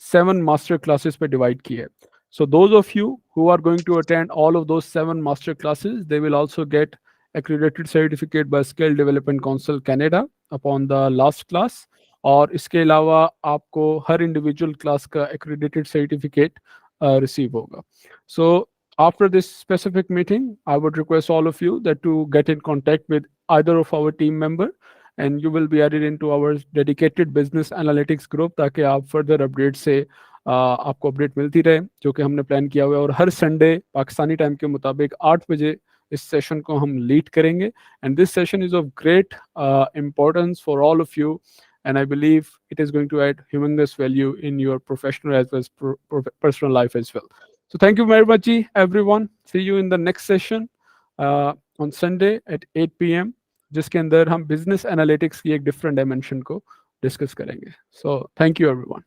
7 master classes पे divide की है. So those of you who are going to attend all of those 7 master classes, they will also get accredited certificate by Skill Development Council Canada upon the last class. और इसके अलावा आपको हर इंडिविजुअल क्लास का accredited certificate receive होगा. So after this specific meeting, I would request all of you that to get in contact with either of our team member, and you will be added into our dedicated business analytics group ताकि आप further update से आपको अपडेट मिलती रहे, जो कि हमने प्लान किया हुआ है। और हर संडे पाकिस्तानी टाइम के मुताबिक 8 बजे इस सेशन को हम लीड करेंगे, and this session is of great importance for all of you, and I believe it is going to add humongous value in your professional as well as personal life as well. So thank you very much, everyone. See you in the next session on Sunday at 8 p.m. जिसके अंदर हम बिजनेस एनालिटिक्स की एक डिफरेंट डायमेंशन को डिस्कस करेंगे. So thank you everyone.